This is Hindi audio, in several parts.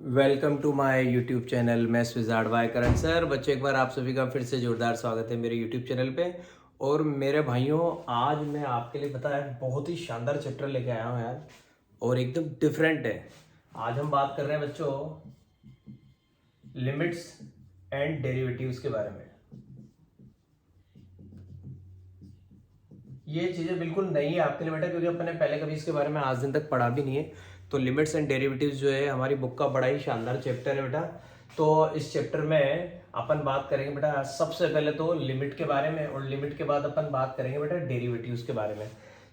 Welcome to my YouTube channel maths with भाई करण सर। बच्चों, एक बार आप सभी का फिर से जोरदार स्वागत है मेरे यूट्यूब चैनल पे। और मेरे भाइयों, आज मैं आपके लिए पता है बहुत ही शानदार चैप्टर लेके आया हूँ यार, और एकदम डिफरेंट है। आज हम बात कर रहे हैं बच्चों लिमिट्स एंड डेरिवेटिव्स के बारे में। ये चीज़ें बिल्कुल नई है आपके लिए बेटा, क्योंकि अपने पहले कभी इसके बारे में आज दिन तक पढ़ा भी नहीं है। तो लिमिट्स एंड डेरिवेटिव्स जो है हमारी बुक का बड़ा ही शानदार चैप्टर है बेटा। तो इस चैप्टर में अपन बात करेंगे बेटा सबसे पहले तो लिमिट के बारे में, और लिमिट के बाद अपन बात करेंगे बेटा डेरिवेटिव्स के बारे में।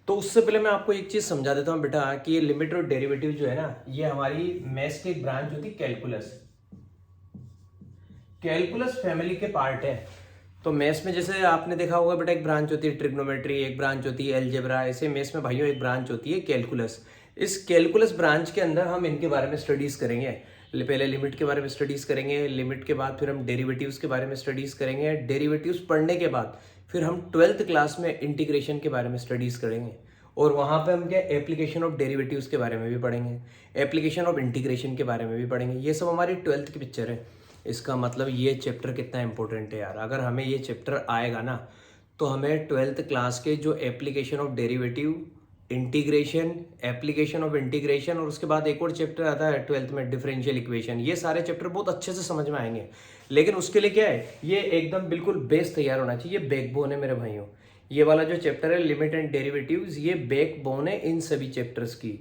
तो उससे पहले मैं आपको एक चीज़ समझा देता हूँ बेटा कि ये लिमिट और डेरिवेटिव जो है ना, ये हमारी मैथ्स की एक ब्रांच होती है कैलकुलस। कैलकुलस फैमिली के पार्ट है। तो मैथ्स में जैसे आपने देखा होगा बेटा, एक ब्रांच होती है ट्रिग्नोमेट्री, एक ब्रांच होती है एलजेब्रा, ऐसे मैथ्स में भाइयों एक ब्रांच होती है कैलकुलस। इस कैलकुलस ब्रांच के अंदर हम इनके बारे में स्टडीज करेंगे। पहले लिमिट के बारे में स्टडीज करेंगे, लिमिट के बाद फिर हम डेरिवेटिव्स के बारे में स्टडीज करेंगे, डेरिवेटिव्स पढ़ने के बाद फिर हम 12th क्लास में इंटीग्रेशन के बारे में स्टडीज करेंगे। और वहाँ पे हम क्या एप्लीकेशन ऑफ डेरिवेटिव्स के बारे में भी पढ़ेंगे, एप्लीकेशन ऑफ इंटीग्रेशन के बारे में भी पढ़ेंगे। ये सब हमारी 12th की पिक्चर है। इसका मतलब ये चैप्टर कितना इंपॉर्टेंट है यार। अगर हमें ये चैप्टर आएगा ना, तो हमें 12th क्लास के जो application of derivative, integration, application of integration, और उसके बाद एक और चैप्टर आता है 12th में डिफरेंशियल इक्वेशन, ये सारे चैप्टर बहुत अच्छे से समझ में आएंगे। लेकिन उसके लिए क्या है, ये एकदम बिल्कुल बेस तैयार होना चाहिए। ये बैकबोन है मेरे भाइयों। ये वाला जो चैप्टर है लिमिट एंड डेरिवेटिव्स, ये बैकबोन है इन सभी चैप्टर्स की।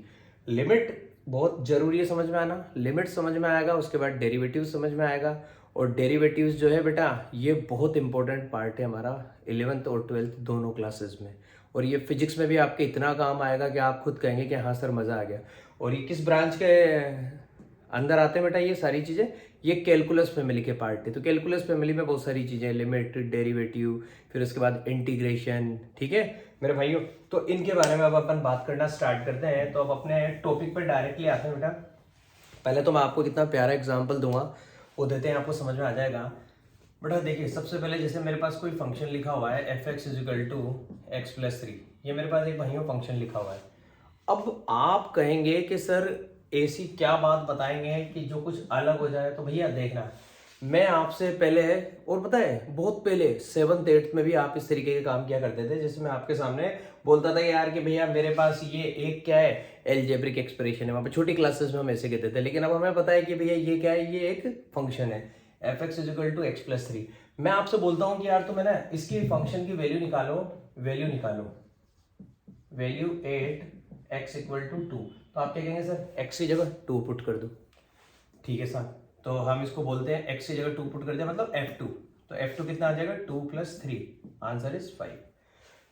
लिमिट बहुत जरूरी है समझ में आना, लिमिट समझ में आएगा, उसके बाद डेरिवेटिव समझ में आएगा। और डेरिवेटिव्स जो है बेटा, ये बहुत इंपॉर्टेंट पार्ट है हमारा 11th और 12th दोनों क्लासेस में। और ये फिजिक्स में भी आपके इतना काम आएगा कि आप खुद कहेंगे कि हाँ सर मज़ा आ गया। और ये किस ब्रांच के अंदर आते हैं बेटा ये सारी चीज़ें? ये कैलकुलस फैमिली के पार्ट है। तो कैलकुलस फैमिली में बहुत सारी चीज़ें, लिमिट, डेरिवेटिव, फिर उसके बाद इंटीग्रेशन। ठीक है मेरे भाइयों, तो इनके बारे में अब अपन बात करना स्टार्ट करते हैं। तो अब अपने टॉपिक पर डायरेक्टली आते हैं बेटा। पहले तो मैं आपको कितना प्यारा एग्जाम्पल दूंगा, वो देते हैं, आपको समझ में आ जाएगा बेटा। देखिए सबसे पहले जैसे मेरे पास कोई फंक्शन लिखा हुआ है F X is equal to X plus 3, ये मेरे पास एक भाइयों फंक्शन लिखा हुआ है। अब आप कहेंगे कि सर ऐसी क्या बात बताएंगे कि जो कुछ अलग हो जाए। तो भैया देखना, मैं आपसे पहले, और पता है बहुत पहले 7th 8th में भी आप इस तरीके के काम किया करते थे। जैसे मैं आपके सामने बोलता था यार कि भैया मेरे पास ये एक क्या है, एलजेब्रिक एक्सप्रेशन है। वहाँ पे छोटी क्लासेस में हम ऐसे कहते थे, लेकिन अब हमें पता है कि भैया ये क्या है, ये एक फंक्शन है F X is equal to X plus 3। मैं आपसे बोलता हूँ कि यार तुम है ना इसकी फंक्शन की वैल्यू निकालो, वैल्यू निकालो, वैल्यू 8 एक्स इक्वल टू 2। तो आप क्या कहेंगे सर, एक्स की जगह 2 पुट कर दो। ठीक है सर, तो हम इसको बोलते हैं एक्स की जगह 2 पुट कर दिया मतलब F2। तो F2 कितना आ जाएगा, 2 + 3, आंसर इज 5।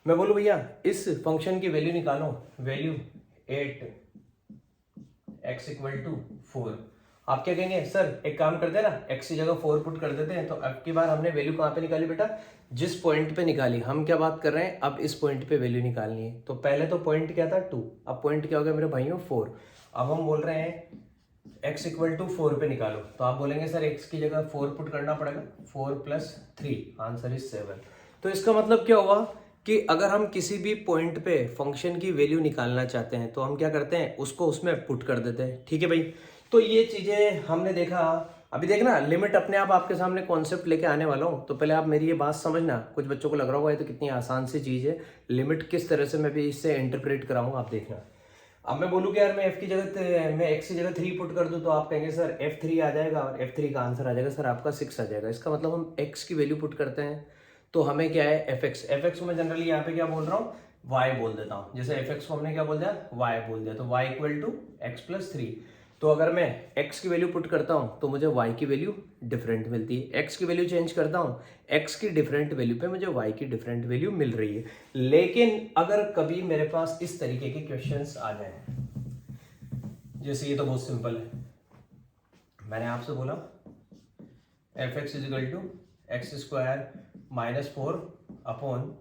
मैं बोलूं भैया इस फंक्शन की वैल्यू निकालो, वैल्यू 8 एक्स इक्वल टू 4। आप क्या कहेंगे सर, एक काम करते हैं ना, एक्स की जगह 4 पुट कर देते हैं। तो अब की बार हमने वैल्यू कहाँ पे निकाली बेटा, जिस पॉइंट पे निकाली। हम क्या बात कर रहे हैं, अब इस पॉइंट पे वैल्यू निकालनी है। तो पहले तो पॉइंट क्या था 2, अब पॉइंट क्या हो गया मेरे भाइयों 4। अब हम बोल रहे हैं x इक्वल टू 4 पे निकालो। तो आप बोलेंगे सर x की जगह 4 पुट करना पड़ेगा, 4 + 3, आंसर इज 7। तो इसका मतलब क्या हुआ कि अगर हम किसी भी पॉइंट पे फंक्शन की वैल्यू निकालना चाहते हैं तो हम क्या करते हैं, उसको उसमें पुट कर देते हैं। ठीक है भाई, तो ये चीजें हमने देखा। अभी देखना लिमिट अपने आप आपके सामने कॉन्सेप्ट लेके आने वाला हूँ। तो पहले आप मेरी ये बात समझना, कुछ बच्चों को लग रहा होगा ये तो कितनी आसान सी चीज है, लिमिट किस तरह से मैं भी इससे इंटरप्रेट कराऊंगा, आप देखना। अब मैं बोलूँ कि यार मैं f की जगह, मैं x की जगह 3 पुट कर दूं, तो आप कहेंगे सर f3 आ जाएगा, और f3 का आंसर आ जाएगा सर आपका 6 आ जाएगा। इसका मतलब हम x की वैल्यू पुट करते हैं तो हमें क्या है fx को मैं जनरली यहाँ पे क्या बोल रहा हूँ, y बोल देता हूँ। जैसे fx को हमने क्या बोल दिया, y बोल दिया, तो y equal to X plus 3। तो अगर मैं x की वैल्यू पुट करता हूं तो मुझे y की वैल्यू डिफरेंट मिलती है, x की वैल्यू चेंज करता हूं x की डिफरेंट वैल्यू पे मुझे y की डिफरेंट वैल्यू मिल रही है। लेकिन अगर कभी मेरे पास इस तरीके के क्वेश्चंस आ जाए, जैसे ये तो बहुत सिंपल है, मैंने आपसे बोला F X is equal to X square minus 4 upon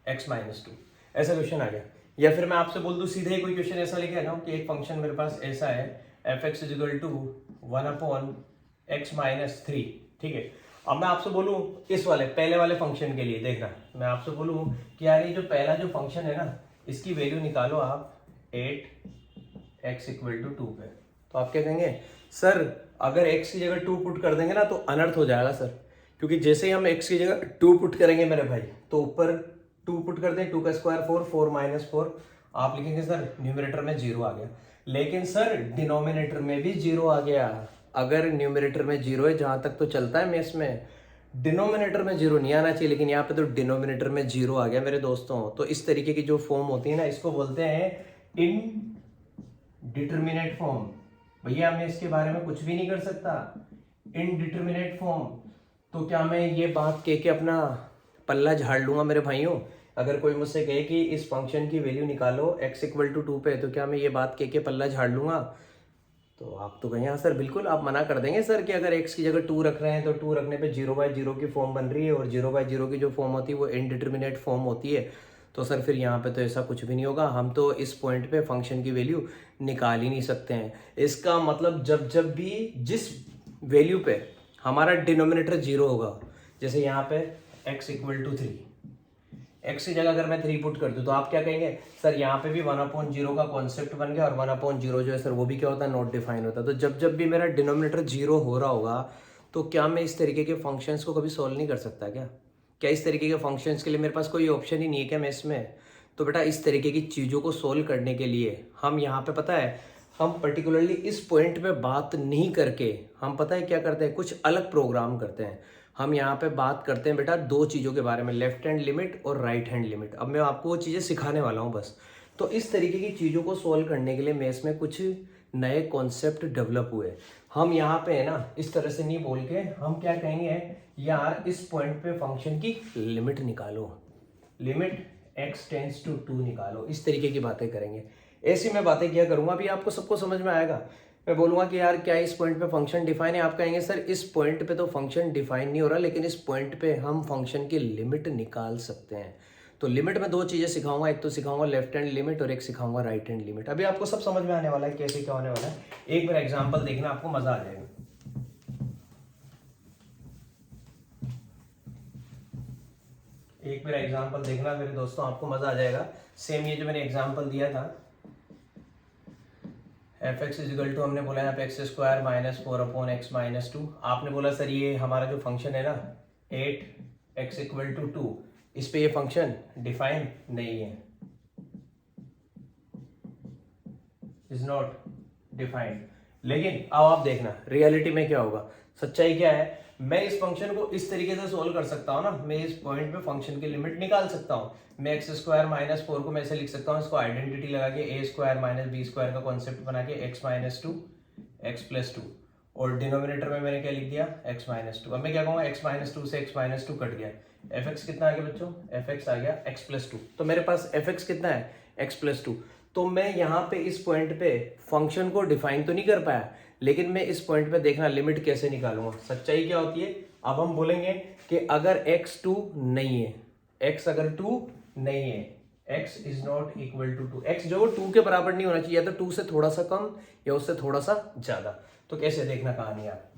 X minus 2, ऐसा क्वेश्चन आ गया। या फिर मैं आपसे बोल दूं सीधे ही कोई क्वेश्चन ऐसा लेके आ जाऊं कि एक फंक्शन मेरे पास ऐसा है F X is equal to 1 upon X minus 3। ठीक है, अब मैं आपसे बोलूं इस वाले पहले वाले फंक्शन के लिए, देखना मैं आपसे बोलूं कि यार ये जो पहला जो फंक्शन है ना, इसकी वैल्यू निकालो आप 8 x इक्वल टू 2 पे। तो आप क्या कहेंगे सर, अगर x की जगह 2 पुट कर देंगे ना तो अनर्थ हो जाएगा सर, क्योंकि जैसे ही हम x की जगह 2 पुट करेंगे मेरे भाई तो ऊपर 2 पुट कर दें, 2 का स्क्वायर 4, 4 माइनस 4, आप लिखेंगे सर न्यूमरेटर में 0 आ गया। लेकिन सर डिनोमिनेटर में भी 0 आ गया। अगर न्यूमरेटर में 0 है, जहां तक तो चलता है मेस में, डिनोमिनेटर में 0 नहीं आना चाहिए, लेकिन यहाँ पे तो डिनोमिनेटर में 0 आ गया मेरे दोस्तों। तो इस तरीके की जो फॉर्म होती है ना, इसको बोलते हैं इनडिटरमिनेट फॉर्म। भैया मैं इसके बारे में कुछ भी नहीं कर सकता, इनडिटरमिनेट फॉर्म। तो क्या मैं ये बात कह के अपना पल्ला झाड़ लूंगा मेरे भाइयों? अगर कोई मुझसे कहे कि इस फंक्शन की वैल्यू निकालो x इक्वल टू 2 पे, तो क्या मैं ये बात कह के पल्ला झाड़ लूंगा? तो आप तो कहें हाँ सर बिल्कुल, आप मना कर देंगे सर कि अगर x की जगह 2 रख रहे हैं तो 2 रखने पे 0/0 की फॉर्म बन रही है, और 0/0 की जो फॉर्म होती है वो इनडिटरमिनेट फॉर्म होती है। तो सर फिर यहाँ पे तो ऐसा कुछ भी नहीं होगा, हम तो इस पॉइंट पे फंक्शन की वैल्यू निकाल ही नहीं सकते हैं। इसका मतलब जब जब भी जिस वैल्यू पे हमारा डिनोमिनेटर 0 होगा, जैसे यहाँ पे x इक्वल टू 3, x की जगह अगर मैं 3 पुट कर दूं तो आप क्या कहेंगे? सर यहाँ पे भी 1/0 का कॉन्सेप्ट बन गया, और 1/0 जो है सर वो भी क्या होता है? नॉट डिफाइन होता है। तो जब जब भी मेरा डिनोमिनेटर 0 हो रहा होगा, तो क्या मैं इस तरीके के फंक्शंस को कभी सॉल्व नहीं कर सकता? क्या इस तरीके के फंक्शंस के लिए मेरे पास कोई ऑप्शन ही नहीं है क्या मैं इसमें? तो बेटा इस तरीके की चीज़ों को सोल्व करने के लिए हम यहाँ पे, पता है, हम पर्टिकुलरली इस पॉइंट पे बात नहीं करके हम, पता है क्या करते हैं, कुछ अलग प्रोग्राम करते हैं। हम यहाँ पे बात करते हैं बेटा दो चीज़ों के बारे में, लेफ्ट हैंड लिमिट और राइट हैंड लिमिट। अब मैं आपको वो चीज़ें सिखाने वाला हूँ बस। तो इस तरीके की चीज़ों को सोल्व करने के लिए मेस में कुछ नए कॉन्सेप्ट डेवलप हुए। हम यहाँ पे है ना इस तरह से नहीं बोल के हम क्या कहेंगे, यार इस पॉइंट पे फंक्शन की लिमिट निकालो, लिमिट x टेंड्स टू 2 निकालो। इस तरीके की बातें करेंगे। ऐसी मैं बातें किया करूंगा, अभी आपको सबको समझ में आएगा। मैं बोलूंगा कि यार क्या इस पॉइंट पे फंक्शन डिफाइन है? आप कहेंगे सर इस पॉइंट पे तो फंक्शन डिफाइन नहीं हो रहा, लेकिन इस पॉइंट पे हम फंक्शन की लिमिट निकाल सकते हैं। तो लिमिट में दो चीजें सिखाऊंगा, एक तो सिखाऊंगा लेफ्ट हैंड लिमिट और एक सिखाऊंगा राइट हैंड लिमिट। अभी आपको सब समझ में आने वाला है कैसे क्या होने वाला है। एक बार एग्जाम्पल देखना, आपको मजा आ जाएगा। एक बार एग्जाम्पल देखना मेरे दोस्तों, आपको मजा आ जाएगा। सेम ये जो मैंने एग्जाम्पल दिया था, एफ एक्स इजिकल टू, हमने बोला यहाँ पे x square minus 4/x minus 2। आपने बोला सर ये हमारा जो फंक्शन है ना 8x इक्वल टू 2, इस पे ये फंक्शन डिफाइन नहीं है, इज नॉट डिफाइंड। लेकिन अब आप देखना रियलिटी में क्या होगा, सच्चाई क्या है। मैं इस फंक्शन को इस तरीके से सोल्व कर सकता हूँ ना, मैं इस पॉइंट पे फंक्शन की लिमिट निकाल सकता हूँ। मैं एक्स स्क्वायर माइनस 4 को मैं ऐसे लिख सकता हूँ, इसको आइडेंटिटी लगा के ए स्क्वायर माइनस बी स्क्वायर का कॉन्सेप्ट बना के x माइनस 2 एक्स प्लस 2, और डिनोमिनेटर में मैंने क्या लिख दिया x माइनस 2। अब मैं क्या कहूँगा, x माइनस 2 से x माइनस 2 कट गया, एफ एक्स कितना आ गया बच्चों? एफ एक्स आ गया x प्लस 2। तो मेरे पास एफ एक्स कितना है? x plus 2। तो मैं यहाँ पे इस पॉइंट पे फंक्शन को डिफाइन तो नहीं कर पाया, लेकिन मैं इस पॉइंट पे देखना लिमिट कैसे निकालूंगा। सच्चाई क्या होती है, अब हम बोलेंगे कि अगर x 2 नहीं है, x अगर 2 नहीं है, x is not equal to 2, x जो 2 के बराबर नहीं होना चाहिए, या तो 2 से थोड़ा सा कम या उससे थोड़ा सा ज्यादा। तो कैसे देखना कहानी आप,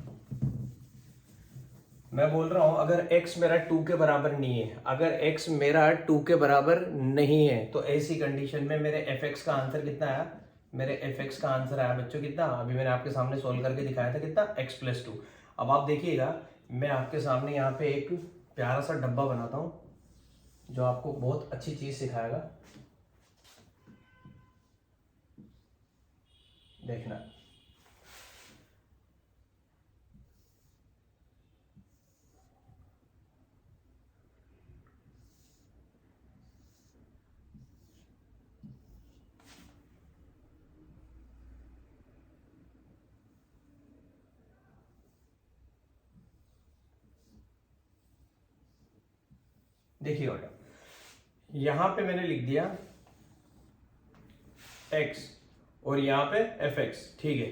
मैं बोल रहा हूं अगर x मेरा 2 के बराबर नहीं है, अगर x मेरा 2 के बराबर नहीं है, तो ऐसी कंडीशन में मेरे fx का आंसर कितना आया? मेरे fx का आंसर आया बच्चों कितना? अभी मैंने आपके सामने सोल्व करके दिखाया था, कितना? x plus 2। अब आप देखिएगा, मैं आपके सामने यहाँ पे एक प्यारा सा डब्बा बनाता हूँ जो आपको बहुत अच्छी चीज सिखाएगा। देखना, देखिए बेटा, यहां पे मैंने लिख दिया x और यहाँ पे fx, ठीक है।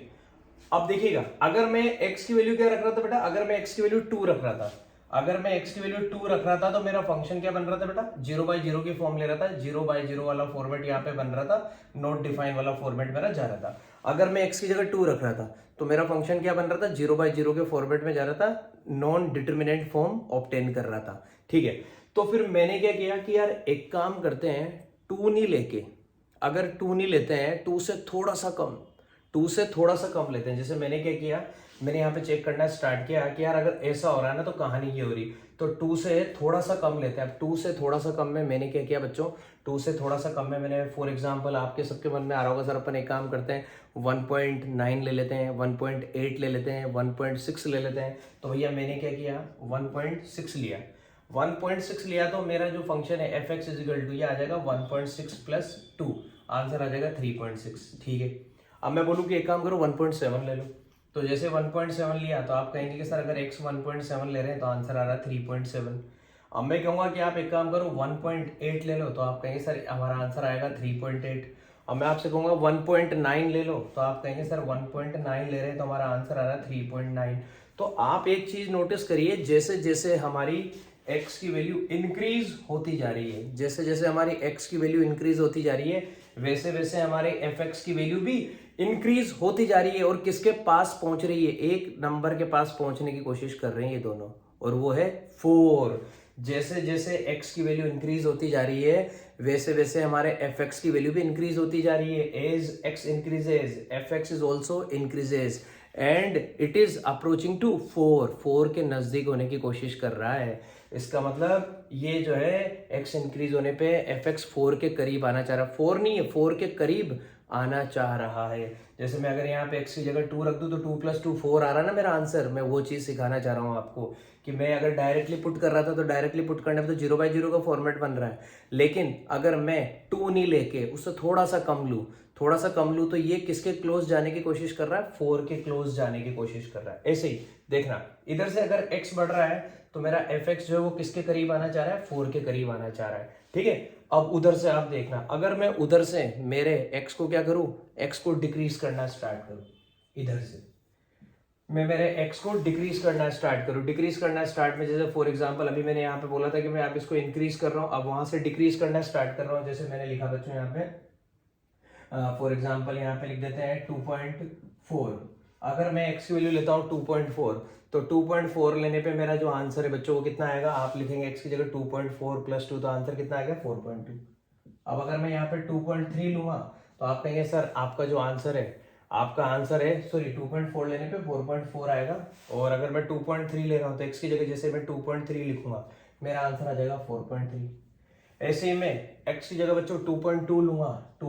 अब देखिएगा, अगर मैं x की वैल्यू क्या रख रहा था बेटा? अगर मैं x की वैल्यू 2 रख रहा था, अगर मैं x की वैल्यू 2 रख रहा था, तो मेरा फंक्शन क्या बन रहा था बेटा? 0/0 की फॉर्म ले रहा था। 0/0 वाला फॉर्मेट यहाँ पे बन रहा था, नॉट डिफाइन वाला फॉर्मेट मेरा जा रहा था। अगर मैं x की जगह 2 रख रहा था, तो मेरा फंक्शन क्या बन रहा था? 0/0 के फॉर्मेट में जा रहा था, नॉन डिटर्मिनेंट फॉर्म ऑब्टेन कर रहा था, ठीक है। तो फिर मैंने क्या किया कि यार एक काम करते हैं, 2 नहीं लेके, अगर 2 नहीं लेते हैं, 2 से थोड़ा सा कम, 2 से थोड़ा सा कम लेते हैं। जैसे मैंने क्या किया, मैंने यहाँ पे चेक करना स्टार्ट किया कि यार अगर ऐसा हो रहा है ना तो कहानी ये हो रही, तो 2 से थोड़ा सा कम लेते हैं। अब 2 से थोड़ा सा कम में मैंने क्या किया बच्चों, 2 से थोड़ा सा कम में मैंने फॉर एग्जांपल आपके सबके मन में आ रहा होगा सर अपन एक काम करते हैं 1.9 ले लेते हैं, 1.8 ले लेते हैं, 1.6 ले लेते हैं। तो भैया मैंने क्या किया 1.6 लिया। 1.6 लिया तो मेरा जो फंक्शन है एफ एक्स इजिकल टू ये आ जाएगा 1.6 प्लस 2, आंसर आ जाएगा 3.6। ठीक है, अब मैं बोलूँ कि एक काम करो 1.7 ले लो, तो जैसे 1.7 लिया तो आप कहेंगे कि सर अगर x 1.7 ले रहे हैं तो आंसर आ रहा है 3.7। अब मैं कहूँगा कि आप एक काम करो 1.8 ले लो, तो आप कहेंगे सर हमारा आंसर आएगा 3.8। अब मैं आपसे कहूँगा 1.9 ले लो, तो आप कहेंगे सर 1.9 ले रहे हैं तो हमारा आंसर आ रहा है 3.9। तो आप एक चीज नोटिस करिए, जैसे जैसे हमारी x की वैल्यू इंक्रीज होती जा रही है, जैसे जैसे हमारी x की वैल्यू इंक्रीज होती जा रही है, वैसे वैसे हमारे fx की वैल्यू भी इंक्रीज होती जा रही है। और किसके पास पहुंच रही है, एक नंबर के पास पहुंचने की कोशिश कर रहे हैं ये दोनों, और वो है 4। जैसे जैसे x की वैल्यू इंक्रीज होती जा रही है वैसे वैसे हमारे fx की वैल्यू भी इंक्रीज होती जा रही है। As x increases fx is also increases and it is approaching to 4 के नजदीक होने की कोशिश कर रहा है। इसका मतलब ये जो है x इंक्रीज होने पे fx 4 के करीब आना चाह रहा है, 4 नहीं है 4 के करीब आना चाह रहा है। जैसे मैं अगर यहाँ पे x की जगह 2 रख दूं तो 2 + 2 4 आ रहा है ना मेरा आंसर। मैं वो चीज सिखाना चाह रहा हूँ आपको कि मैं अगर डायरेक्टली पुट कर रहा था तो डायरेक्टली पुट करने पे तो 0/0 का फॉर्मेट बन रहा है, लेकिन अगर मैं 2 नहीं लेके उससे थोड़ा सा कम लूँ तो ये किसके क्लोज जाने की कोशिश कर रहा है, 4 के क्लोज जाने की कोशिश कर रहा है। ऐसे ही देखना, इधर से अगर x बढ़ रहा है तो मेरा fx जो है वो किसके करीब आना चाह रहा है, 4 के करीब आना चाह रहा है। ठीक है, अब उधर से आप देखना, अगर मैं उधर से मेरे x को क्या करूं, x को डिक्रीज करना स्टार्ट करूं, इधर से मैं मेरे x को डिक्रीज करना स्टार्ट करूं, डिक्रीज करना स्टार्ट में जैसे फॉर एग्जांपल अभी मैंने यहाँ पे बोला था कि मैं आप इसको इंक्रीज कर रहा हूं, अब वहां से डिक्रीज करना स्टार्ट कर रहा हूं। जैसे मैंने लिखा बच्चों यहाँ पे फॉर एग्जाम्पल यहाँ पे लिख देते हैं 2.4। अगर मैं x की वैल्यू लेता हूँ 2.4 तो 2.4 लेने पे मेरा जो आंसर है बच्चों वो कितना आएगा, आप लिखेंगे x की जगह 2.4 + 2 तो आंसर कितना आएगा 4.2। अब अगर मैं यहाँ पे 2.3 लूंगा तो आप कहेंगे सर आपका जो आंसर है, आपका आंसर है सॉरी 2.4 लेने पे 4.4 आएगा। और अगर मैं 2.3 ले रहा हूँ तो x की जगह जैसे मैं 2.3 लिखूंगा मेरा आंसर आ जाएगा 4.3। ऐसे ही मैं x की जगह बच्चों 2.2 लूंगा तो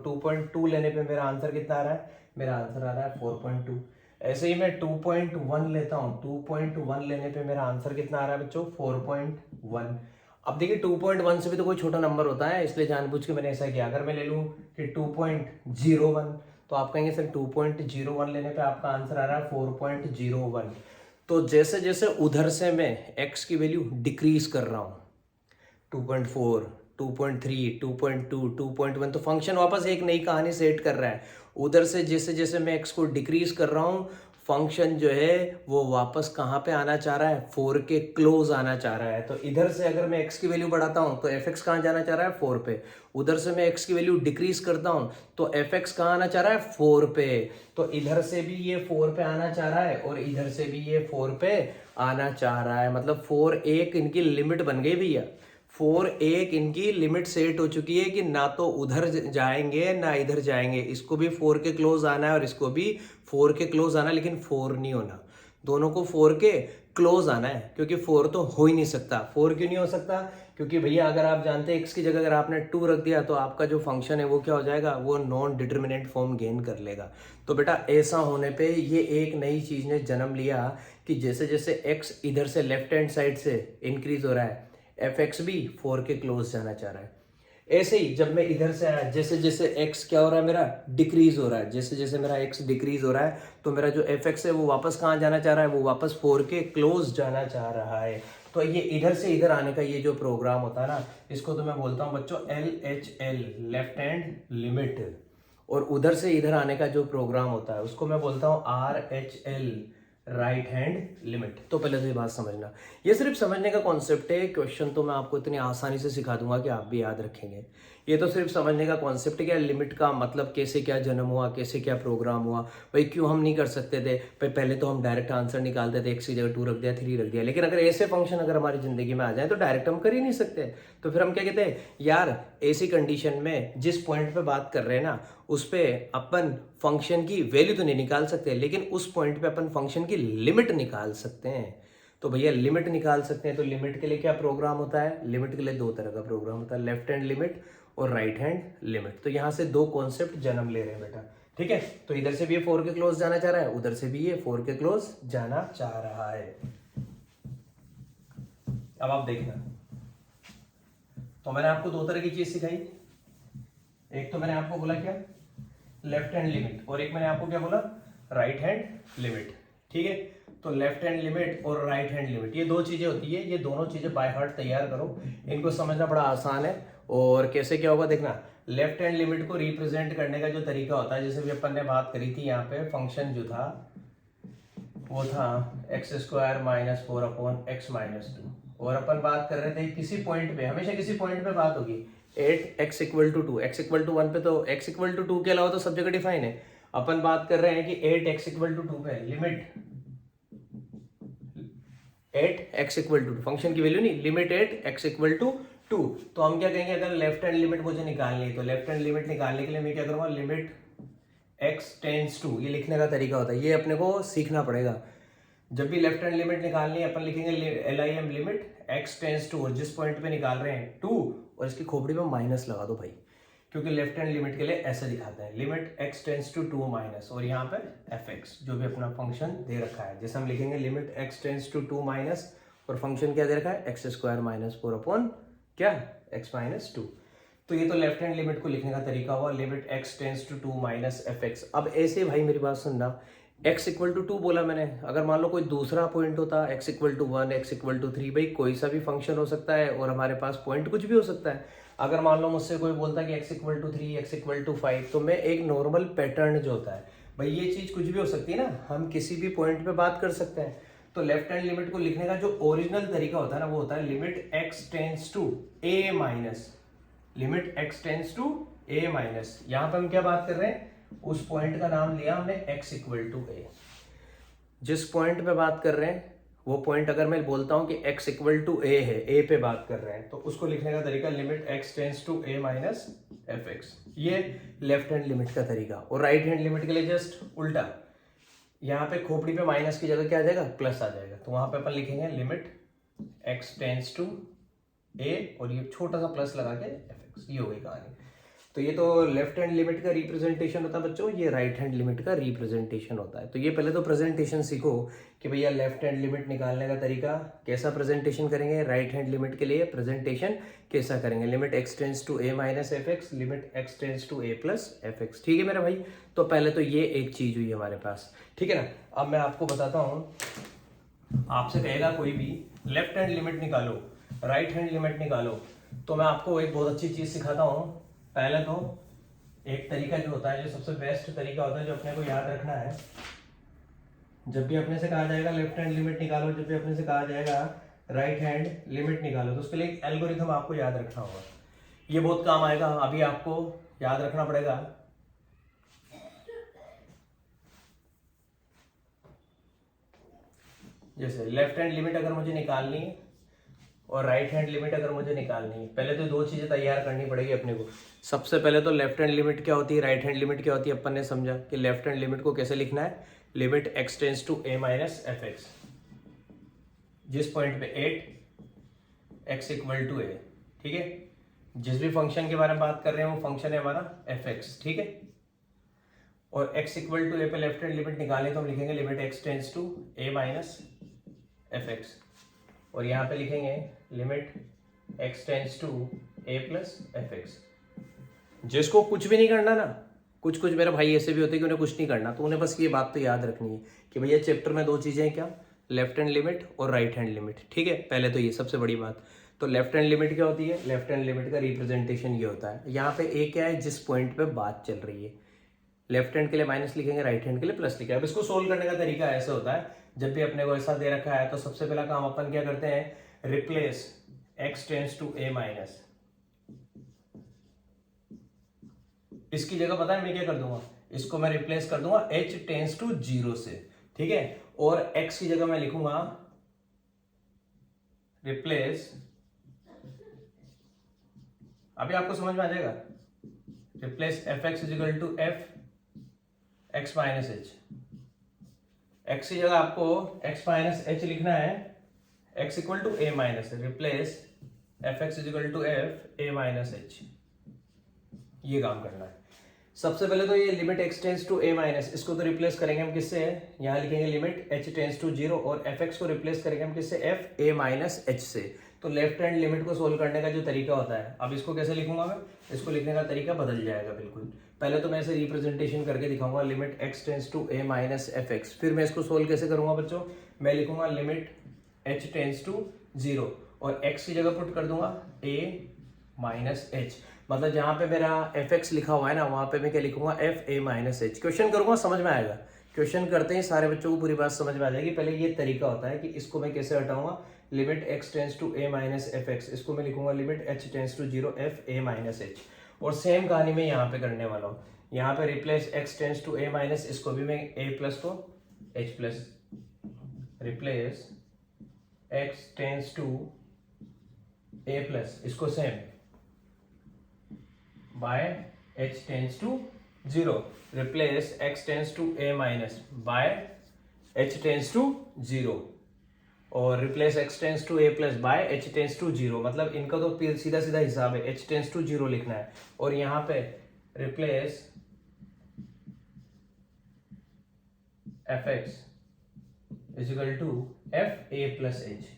2.2 लेने पे मेरा आंसर कितना आ रहा है, मेरा आंसर आ रहा है 4.2। ऐसे ही मैं 2.1 लेता हूँ, 2.1 लेने पे मेरा आंसर कितना आ रहा है बच्चों 4.1। अब देखिए 2.1 से भी तो कोई छोटा नंबर होता है, इसलिए जानबूझ के मैंने ऐसा किया। अगर मैं ले लूँ कि 2.01 तो आप कहेंगे सर 2.01 लेने पे आपका आंसर आ रहा है 4.01। तो जैसे जैसे उधर से मैं x की वैल्यू डिक्रीज कर रहा हूँ 2.4, 2.3, 2.2, 2.1 तो फंक्शन वापस एक नई कहानी सेट कर रहा है। उधर से जैसे जैसे मैं x को डिक्रीज कर रहा हूँ फंक्शन जो है वो वापस कहाँ पे आना चाह रहा है, 4 के क्लोज आना चाह रहा है। तो इधर से अगर मैं x की वैल्यू बढ़ाता हूँ तो fx कहाँ जाना चाह रहा है 4 पे, उधर से मैं x की वैल्यू डिक्रीज करता हूँ तो fx कहाँ आना चाह रहा है 4 पे। तो इधर से भी ये 4 पे आना चाह रहा है और इधर से भी ये 4 पे आना चाह रहा है। मतलब 4 एक इनकी लिमिट बन गई भैया, 4 एक इनकी लिमिट सेट हो चुकी है कि ना तो उधर जाएंगे ना इधर जाएंगे। इसको भी 4 के क्लोज आना है और इसको भी 4 के क्लोज आना है, लेकिन 4 नहीं होना, दोनों को 4 के क्लोज आना है, क्योंकि 4 तो हो ही नहीं सकता। 4 क्यों नहीं हो सकता, क्योंकि भैया अगर आप जानते हैं x की जगह अगर आपने 2 रख दिया तो आपका जो फंक्शन है वो क्या हो जाएगा, वो नॉन डिटर्मिनेंट फॉर्म गेन कर लेगा। तो बेटा ऐसा होने पे ये एक नई चीज ने जन्म लिया कि जैसे जैसे x इधर से लेफ्ट हैंड साइड से इंक्रीज हो रहा है fx भी 4 के क्लोज जाना चाह रहा है। ऐसे ही जब मैं इधर से आया जैसे जैसे x क्या हो रहा है, मेरा डिक्रीज हो रहा है, जैसे जैसे मेरा x डिक्रीज हो रहा है तो मेरा जो fx है वो वापस कहाँ जाना चाह रहा है, वो वापस 4 के क्लोज जाना चाह रहा है। तो ये इधर से इधर आने का ये जो प्रोग्राम होता है ना, इसको तो मैं बोलता हूँ बच्चों LHL, लेफ्ट हैंड लिमिट। और उधर से इधर आने का जो प्रोग्राम होता है उसको मैं बोलता हूँ RHL, राइट हैंड लिमिट। तो पहले तो ये बात समझना, ये सिर्फ समझने का कॉन्सेप्ट है, क्वेश्चन तो मैं आपको इतनी आसानी से सिखा दूंगा कि आप भी याद रखेंगे। ये तो सिर्फ समझने का कॉन्सेप्ट है, क्या लिमिट का मतलब कैसे क्या जन्म हुआ, कैसे क्या प्रोग्राम हुआ। भाई क्यों हम नहीं कर सकते थे, भाई पहले तो हम डायरेक्ट आंसर निकालते थे, x की जगह 2 रख दिया, 3 रख दिया, लेकिन अगर ऐसे फंक्शन अगर हमारी जिंदगी में आ जाए तो डायरेक्ट हम कर ही नहीं सकते। तो फिर हम क्या कहते हैं यार, ऐसी कंडीशन में जिस पॉइंट पे बात कर रहे हैं ना, उस पे अपन फंक्शन की वैल्यू तो नहीं निकाल सकते, लेकिन उस पॉइंट पे अपन फंक्शन की लिमिट निकाल सकते हैं। तो भैया लिमिट निकाल सकते हैं, तो लिमिट के लिए क्या प्रोग्राम होता है, लिमिट के लिए 2 तरह का प्रोग्राम होता है, लेफ्ट हैंड लिमिट और राइट हैंड लिमिट। तो यहाँ से 2 कॉन्सेप्ट जन्म ले रहे हैं बेटा, ठीक है। तो इधर से भी ये 4 के क्लोज जाना चाह रहा है, उधर से भी ये 4 के क्लोज जाना चाह रहा है। अब आप देखना, तो मैंने आपको 2 तरह की चीज सिखाई। एक तो मैंने आपको बोला क्या, लेफ्ट हैंड लिमिट, और एक मैंने आपको क्या बोला, राइट हैंड लिमिट, ठीक है। तो लेफ्ट हैंड लिमिट और राइट हैंड लिमिट, ये 2 चीजें होती है, ये दोनों चीजें बाय हार्ट तैयार करो, इनको समझना बड़ा आसान है। और कैसे क्या होगा देखना, लेफ्ट हैंड लिमिट को रिप्रेजेंट करने का जो तरीका होता है, जैसे भी अपन ने बात करी थी, यहाँ पे फंक्शन जो था वो था x² - 4/x-2, और अपन बात कर रहे थे किसी पॉइंट पे, हमेशा किसी पॉइंट पे बात होगी 8x = 2, x = 1 पे, तो x = 2 के अलावा तो सब जगह डिफाइन है। अपन बात कर रहे हैं कि 8x = 2 पे लिमिट 8x = 2, फंक्शन की वैल्यू नहीं, लिमिट 8x = 2। तो हम क्या कहेंगे, अगर लेफ्ट हैंड लिमिट मुझे निकालनी है, तो लेफ्ट हैंड लिमिट निकालने के लिए मैं क्या करूंगा, लिमिट x टेंड्स टू, ये लिखने का तरीका होता है, ये अपने को सीखना पड़ेगा। जब भी लेफ्ट हैंड लिमिट निकालनी है, अपन लिखेंगे LIM limit x tends to, और जिस पॉइंट पे निकाल रहे हैं 2, और इसकी खोपड़ी में माइनस लगा दो भाई, क्योंकि लेफ्ट हैंड लिमिट के लिए ऐसे दिखाते हैं, limit x tends to 2 minus, और यहाँ पे fx जो भी अपना फंक्शन दे रखा है, जैसे हम लिखेंगे limit x tends to 2 minus, और फंक्शन क्या दे रखा है, x² - 4 क्या x-2। तो ये तो लेफ्ट हैंड लिमिट को लिखने का तरीका हुआ, limit x tends to 2 minus fx। अब ऐसे भाई मेरी बात सुनना, x = 2 बोला मैंने, अगर मान लो कोई दूसरा पॉइंट होता x = 1, x = 3, भाई कोई सा भी फंक्शन हो सकता है, और हमारे पास पॉइंट कुछ भी हो सकता है। अगर मान लो मुझसे कोई बोलता है कि x = 3, x = 5, तो मैं एक नॉर्मल पैटर्न जो होता है, भाई ये चीज कुछ भी हो सकती है ना, हम किसी भी पॉइंट पे बात कर सकते हैं। तो लेफ्ट हैंड लिमिट को लिखने का जो ओरिजिनल तरीका होता है ना, वो होता है limit x tends to a minus, limit x tends to a minus. यहां पर हम क्या बात कर रहे हैं, उस पॉइंट का नाम लिया हमने x = a। जिस पॉइंट पे बात कर रहे हैं वो पॉइंट, अगर मैं बोलता हूं कि x = a है, a पे बात कर रहे हैं, तो उसको लिखने का तरीका limit x tends to a minus fx, ये लेफ्ट हैंड लिमिट का तरीका। और राइट हैंड लिमिट के लिए जस्ट उल्टा, यहाँ पे खोपड़ी पे माइनस की जगह क्या आ जाएगा, प्लस आ जाएगा, तो वहां पे अपन लिखेंगे limit x tends to a, और ये छोटा सा प्लस लगा के fx, ये हो गई कहानी। तो ये तो लेफ्ट हैंड लिमिट का रिप्रेजेंटेशन होता है बच्चों, ये राइट हैंड लिमिट का रिप्रेजेंटेशन होता है। तो ये पहले तो प्रेजेंटेशन सीखो कि भैया लेफ्ट हैंड लिमिट निकालने का तरीका कैसा प्रेजेंटेशन करेंगे, राइट हैंड लिमिट के लिए प्रेजेंटेशन कैसा करेंगे, limit x tends to a minus fx, limit x tends to a plus fx, ठीक है मेरा भाई। तो पहले तो ये एक चीज हुई हमारे पास, ठीक है ना। अब मैं आपको बताता हूँ, आपसे कहेगा कोई भी लेफ्ट हैंड लिमिट निकालो, राइट हैंड लिमिट निकालो, तो मैं आपको एक बहुत अच्छी चीज सिखाता हूँ। पहले तो एक तरीका जो होता है, जो सबसे बेस्ट तरीका होता है, जो अपने को याद रखना है, जब भी अपने से कहा जाएगा लेफ्ट हैंड लिमिट निकालो, जब भी अपने से कहा जाएगा राइट हैंड लिमिट निकालो, तो उसके लिए एक एल्गोरिथम आपको याद रखना होगा। ये बहुत काम आएगा, अभी आपको याद रखना पड़ेगा। जैसे लेफ्ट हैंड लिमिट अगर मुझे निकालनी है और राइट हैंड लिमिट अगर मुझे निकालनी है, पहले तो 2 चीजें तैयार करनी पड़ेगी अपने को। सबसे पहले तो लेफ्ट हैंड लिमिट क्या होती है, राइट हैंड लिमिट क्या होती है, अपन ने समझा कि लेफ्ट हैंड लिमिट को कैसे लिखना है, limit x tends to a minus fx, जिस पॉइंट पे 8x = a, ठीक है। जिस भी फंक्शन के बारे में बात कर रहे हैं वो फंक्शन है हमारा fx, ठीक है। और x = a पे लेफ्ट हैंड लिमिट निकालें तो हम लिखेंगे limit x tends to a minus fx, और यहाँ पे लिखेंगे limit x tends to a plus fx। जिसको कुछ भी नहीं करना ना, कुछ कुछ मेरे भाई ऐसे भी होते हैं कि उन्हें कुछ नहीं करना, तो उन्हें बस ये बात तो याद रखनी है कि भैया चैप्टर में 2 चीजें हैं, क्या, लेफ्ट हैंड लिमिट और राइट हैंड लिमिट, ठीक है। पहले तो ये सबसे बड़ी बात, तो लेफ्ट हैंड लिमिट क्या होती है, लेफ्ट हैंड लिमिट का रिप्रेजेंटेशन ये होता है। यहाँ पे a क्या है, जिस पॉइंट पे बात चल रही है, लेफ्ट हैंड के लिए माइनस लिखेंगे, राइट हैंड के लिए प्लस लिखेंगे। अब इसको सोल्व करने का तरीका ऐसे होता है, जब भी अपने को ऐसा दे रखा है तो सबसे पहला काम अपन क्या करते हैं, replace x tends to a minus, इसकी जगह पता है मैं क्या कर दूंगा, इसको मैं रिप्लेस कर दूंगा h टेंस टू 0 से, ठीक है। और x की जगह मैं लिखूंगा रिप्लेस, अभी आपको समझ में आ जाएगा, replace F X is equal to F X minus H. X की जगह आपको एक्स माइनस एच लिखना है, X equal to A minus, replace F X is equal to F A minus H. ये काम करना है। सबसे पहले तो ये limit x tends to a minus, इसको तो रिप्लेस करेंगे हम किससे, यहाँ लिखेंगे लिमिट h टेंस टू 0 और fx को रिप्लेस करेंगे हम किससे, f a माइनस h से। तो लेफ्ट हैंड लिमिट को सोल्व करने का जो तरीका होता है, अब इसको कैसे लिखूंगा मैं, इसको लिखने का तरीका बदल जाएगा बिल्कुल। पहले तो मैं इसे रिप्रेजेंटेशन करके दिखाऊंगा, limit x tends to a minus F X. फिर मैं इसको सोल्व कैसे करूंगा बच्चों, मैं लिखूंगा लिमिट h टेंस टू 0 और x की जगह पुट कर दूंगा a माइनस एच। मतलब जहां पे मेरा एफ एक्स लिखा हुआ है ना, वहां पे मैं क्या लिखूंगा, F A minus H. Question करूंगा समझ में आएगा, क्वेश्चन करते ही सारे बच्चों को पूरी बात समझ में आ जाएगी। पहले ये तरीका होता है कि इसको मैं कैसे हटाऊंगा, limit x tends to A minus F x, इसको मैं लिखूंगा limit h tends to 0 f A minus h. और सेम कहानी में यहाँ पे करने वाला हूँ, यहाँ पे replace x tends to A minus, इसको भी मैं ए प्लस को h plus, replace x tends to a plus, इसको same by h tends to 0, replace x tends to a minus by h tends to 0 और replace x tends to a plus by h tends to 0। मतलब इनका तो सीधा सीधा हिसाब है, h tends to 0 लिखना है। और यहाँ पे replace fx is equal to f a plus h।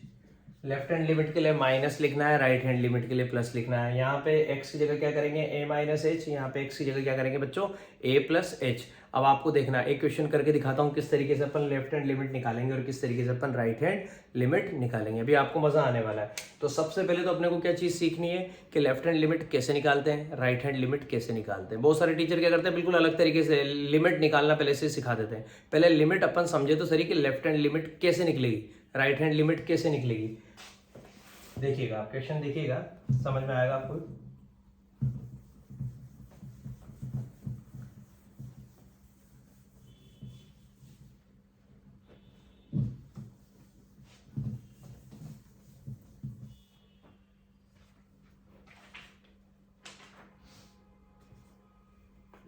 Left hand limit के लिए माइनस लिखना है, राइट हैंड लिमिट के लिए प्लस लिखना है। यहाँ पे x की जगह क्या करेंगे, a माइनस एच, यहाँ पे x की जगह क्या करेंगे बच्चों, a प्लस एच। अब आपको देखना, एक क्वेश्चन करके दिखाता हूँ किस तरीके से अपन लेफ्ट हैंड लिमिट निकालेंगे और किस तरीके से अपन राइट हैंड लिमिट निकालेंगे। अभी आपको मजा आने वाला है। तो सबसे पहले तो अपने को क्या चीज सीखनी है कि लेफ्ट हैंड लिमिट कैसे निकालते हैं, राइट हैंड लिमिट कैसे निकालते हैं। बहुत सारे टीचर क्या करते हैं, बिल्कुल अलग तरीके से लिमिट निकालना पहले से सिखा देते हैं। पहले लिमिट अपन समझे तो सही कि लेफ्ट हैंड लिमिट कैसे निकलेगी, राइट हैंड लिमिट कैसे निकलेगी। देखिएगा, क्वेश्चन देखिएगा, समझ में आएगा आपको।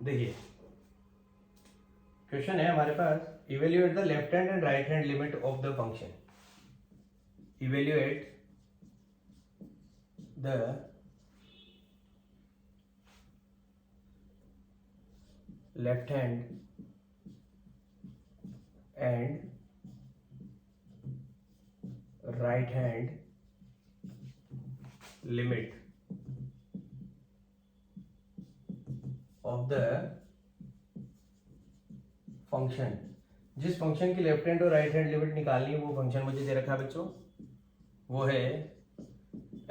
देखिए क्वेश्चन है हमारे पास, evaluate the left hand and right hand limit of the function. Evaluate the left hand and right hand limit of the function। जिस फंक्शन की लेफ्ट हैंड और राइट हैंड लिमिट निकालनी है वो फंक्शन मुझे दे रखा है बच्चों, वो है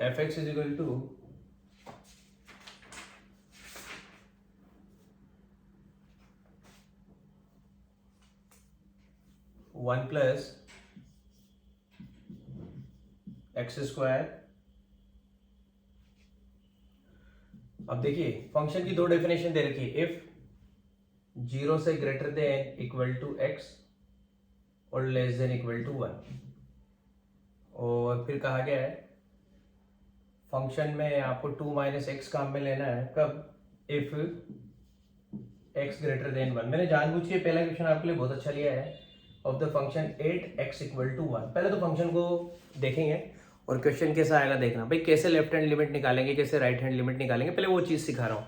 F X is equal to 1 plus X square. अब देखिए फंक्शन की दो डेफिनेशन दे रखी है, इफ 0 से greater than equal to X और लेस देन इक्वल टू 1। और फिर कहा गया है फंक्शन में आपको 2 माइनस एक्स काम में लेना है, कब, इफ x ग्रेटर देन 1। मैंने जानबूझ के पहला क्वेश्चन आपके लिए बहुत अच्छा लिया है, of the function 8x equal to 1। पहले तो फंक्शन को देखेंगे और क्वेश्चन कैसा आएगा देखना। भाई कैसे लेफ्ट हैंड लिमिट निकालेंगे, कैसे राइट हैंड लिमिट निकालेंगे, पहले वो चीज सिखा रहा हूँ।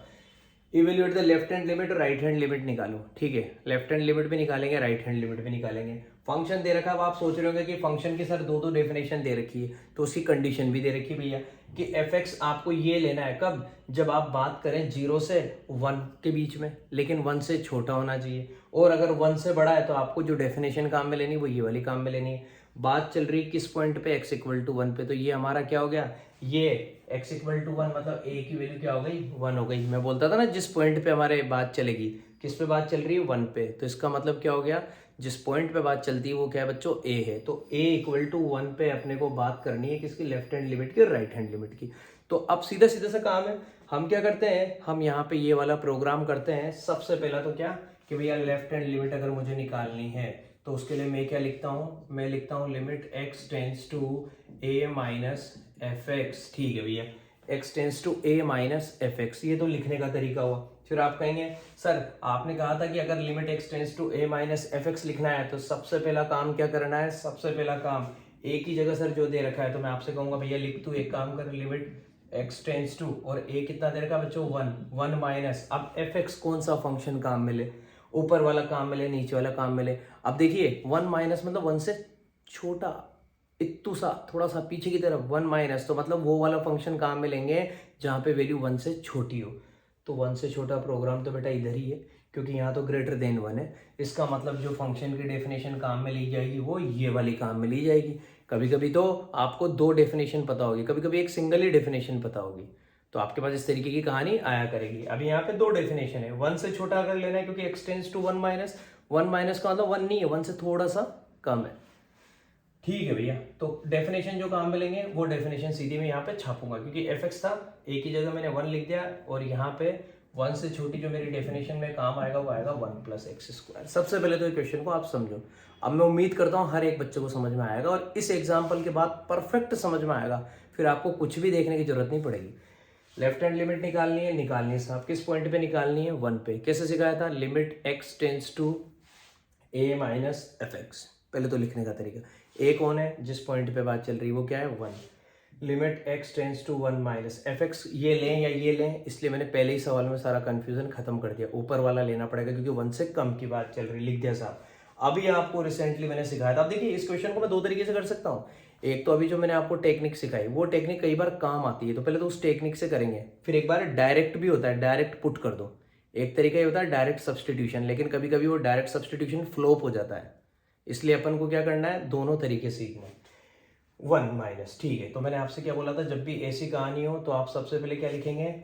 Evaluate the left hand limit और राइट हैंड लिमिट निकालो, ठीक है। लेफ्ट हैंड लिमिट भी निकालेंगे, राइट हैंड लिमिट भी निकालेंगे। फंक्शन दे रखा है, अब आप सोच रहे होंगे कि फंक्शन की सर दो डेफिनेशन दे रखी है, तो उसकी कंडीशन भी दे रखी है भैया कि एफ एक्स आपको ये लेना है कब, जब आप बात करें 0 से 1 के बीच में, लेकिन 1 से छोटा होना चाहिए। और अगर 1 से बड़ा है तो आपको जो डेफिनेशन काम में लेनी है वो ये वाली काम में लेनी है। बात चल रही किस पॉइंट पे, x इक्वल टू 1 पे, तो ये हमारा क्या हो गया, ये x इक्वल टू 1 मतलब a की वैल्यू क्या हो गई, 1 हो गई। मैं बोलता था ना जिस पॉइंट पे हमारे बात चलेगी, किस पे बात चल रही है, 1 पे, तो इसका मतलब क्या हो गया, जिस पॉइंट पे बात चलती है वो क्या है बच्चों, a है। तो a इक्वल टू 1 पे अपने को बात करनी है किसकी, लेफ्ट हैंड लिमिट की और राइट हैंड लिमिट की। तो अब सीधा सीधा सा काम है, हम क्या करते हैं, हम यहाँ पे ये वाला प्रोग्राम करते हैं। सबसे पहला तो क्या कि भैया लेफ्ट हैंड लिमिट अगर मुझे निकालनी है तो उसके लिए मैं क्या लिखता हूँ, मैं लिखता हूँ limit x tends to a minus F X. ठीक है भैया, x tends to a minus F X, ये तो लिखने का तरीका हुआ। फिर आप कहेंगे सर आपने कहा था कि अगर limit x tends to a minus F X लिखना है तो सबसे पहला काम क्या करना है, सबसे पहला काम a की जगह सर जो दे रखा है तो मैं आपसे कहूंगा भैया लिख तू, एक काम कर, लिमिट x टेंस टू और a कितना दे रखा है बच्चों, 1 माइनस, अब एफ एक्स कौन सा फंक्शन काम मिले, ऊपर वाला काम मिले नीचे वाला काम मिले। अब देखिए 1 माइनस मतलब 1 से छोटा, इतू सा थोड़ा सा पीछे की तरफ 1 माइनस, तो मतलब वो वाला फंक्शन काम मिलेंगे जहाँ पे वैल्यू 1 से छोटी हो। तो 1 से छोटा प्रोग्राम तो बेटा इधर ही है, क्योंकि यहाँ तो ग्रेटर देन 1 है। इसका मतलब जो फंक्शन की डेफिनेशन काम में ली जाएगी वो ये वाली काम में ली जाएगी। कभी कभी तो आपको दो डेफिनेशन पता होगी, कभी कभी एक सिंगल ही डेफिनेशन पता होगी, तो आपके पास इस तरीके की कहानी आया करेगी। अभी यहाँ पे दो डेफिनेशन है, 1 से छोटा अगर लेना है क्योंकि x tends to 1 minus, 1 minus का मतलब 1 नहीं है, 1 से थोड़ा सा कम है। ठीक है भैया, तो डेफिनेशन जो काम मिलेंगे वो डेफिनेशन सीधी मैं यहाँ पे छापूंगा, क्योंकि एफ एक्स था एक ही जगह मैंने 1 लिख दिया, और यहाँ पे 1 से छोटी जो मेरी डेफिनेशन में काम आएगा वो आएगा 1 प्लस एक्स स्क्वायर। सबसे पहले तो क्वेश्चन को आप समझो। अब मैं उम्मीद करता हूँ हर एक बच्चे को समझ में आएगा, और इस एग्जाम्पल के बाद परफेक्ट समझ में आएगा, फिर आपको कुछ भी देखने की जरूरत नहीं पड़ेगी। लेफ्ट हैंड लिमिट निकालनी है साहब, किस पॉइंट पे निकालनी है, 1 पे। कैसे सिखाया था, limit x tends to a minus F X. पहले तो लिखने का तरीका, a कौन है, जिस पॉइंट पे बात चल रही है वो क्या है, 1। Limit x tends to 1 minus F X, ये लें या ये लें, इसलिए मैंने पहले ही सवाल में सारा कंफ्यूजन खत्म कर दिया, ऊपर वाला लेना पड़ेगा क्योंकि 1 से कम की बात चल रही, लिख दिया साहब। अभी आपको रिसेंटली मैंने सिखाया था। अब देखिए इस क्वेश्चन को मैं दो तरीके से कर सकता हूँ। एक तो अभी जो मैंने आपको टेक्निक सिखाई वो टेक्निक कई बार काम आती है, तो पहले तो उस टेक्निक से करेंगे, फिर एक बार डायरेक्ट भी होता है, डायरेक्ट पुट कर दो। एक तरीका ये होता है डायरेक्ट सब्सटीट्यूशन, लेकिन कभी कभी वो डायरेक्ट सब्सटीट्यूशन फ्लॉप हो जाता है, इसलिए अपन को क्या करना है, दोनों तरीके सीखना। 1 माइनस, ठीक है। तो मैंने आपसे क्या बोला था, जब भी ऐसी कहानी हो तो आप सबसे पहले क्या लिखेंगे,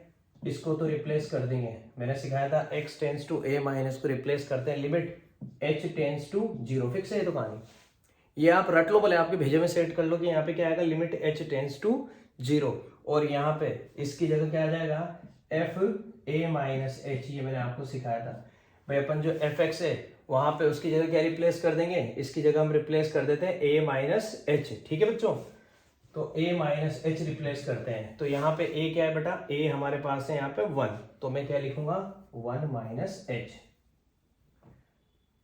इसको तो रिप्लेस कर देंगे। मैंने सिखाया था x tends to a minus को रिप्लेस करते हैं limit h tends to 0। Fix है ये तो कहानी, ये आप रट लो, बोले आपके भेजे में सेट कर लो कि यहाँ पे क्या आएगा, लिमिट h टेंस टू 0, और यहाँ पे इसकी जगह क्या आ जाएगा, f a माइनस h। ये मैंने आपको सिखाया था भाई, अपन जो एफ एक्स है वहां पे उसकी जगह क्या रिप्लेस कर देंगे, इसकी जगह हम रिप्लेस कर देते हैं a माइनस एच। ठीक है बच्चों, तो a माइनस एच रिप्लेस करते हैं, तो यहाँ पे a क्या है बेटा, a हमारे पास है यहाँ पे 1, तो मैं क्या लिखूंगा, 1 minus H,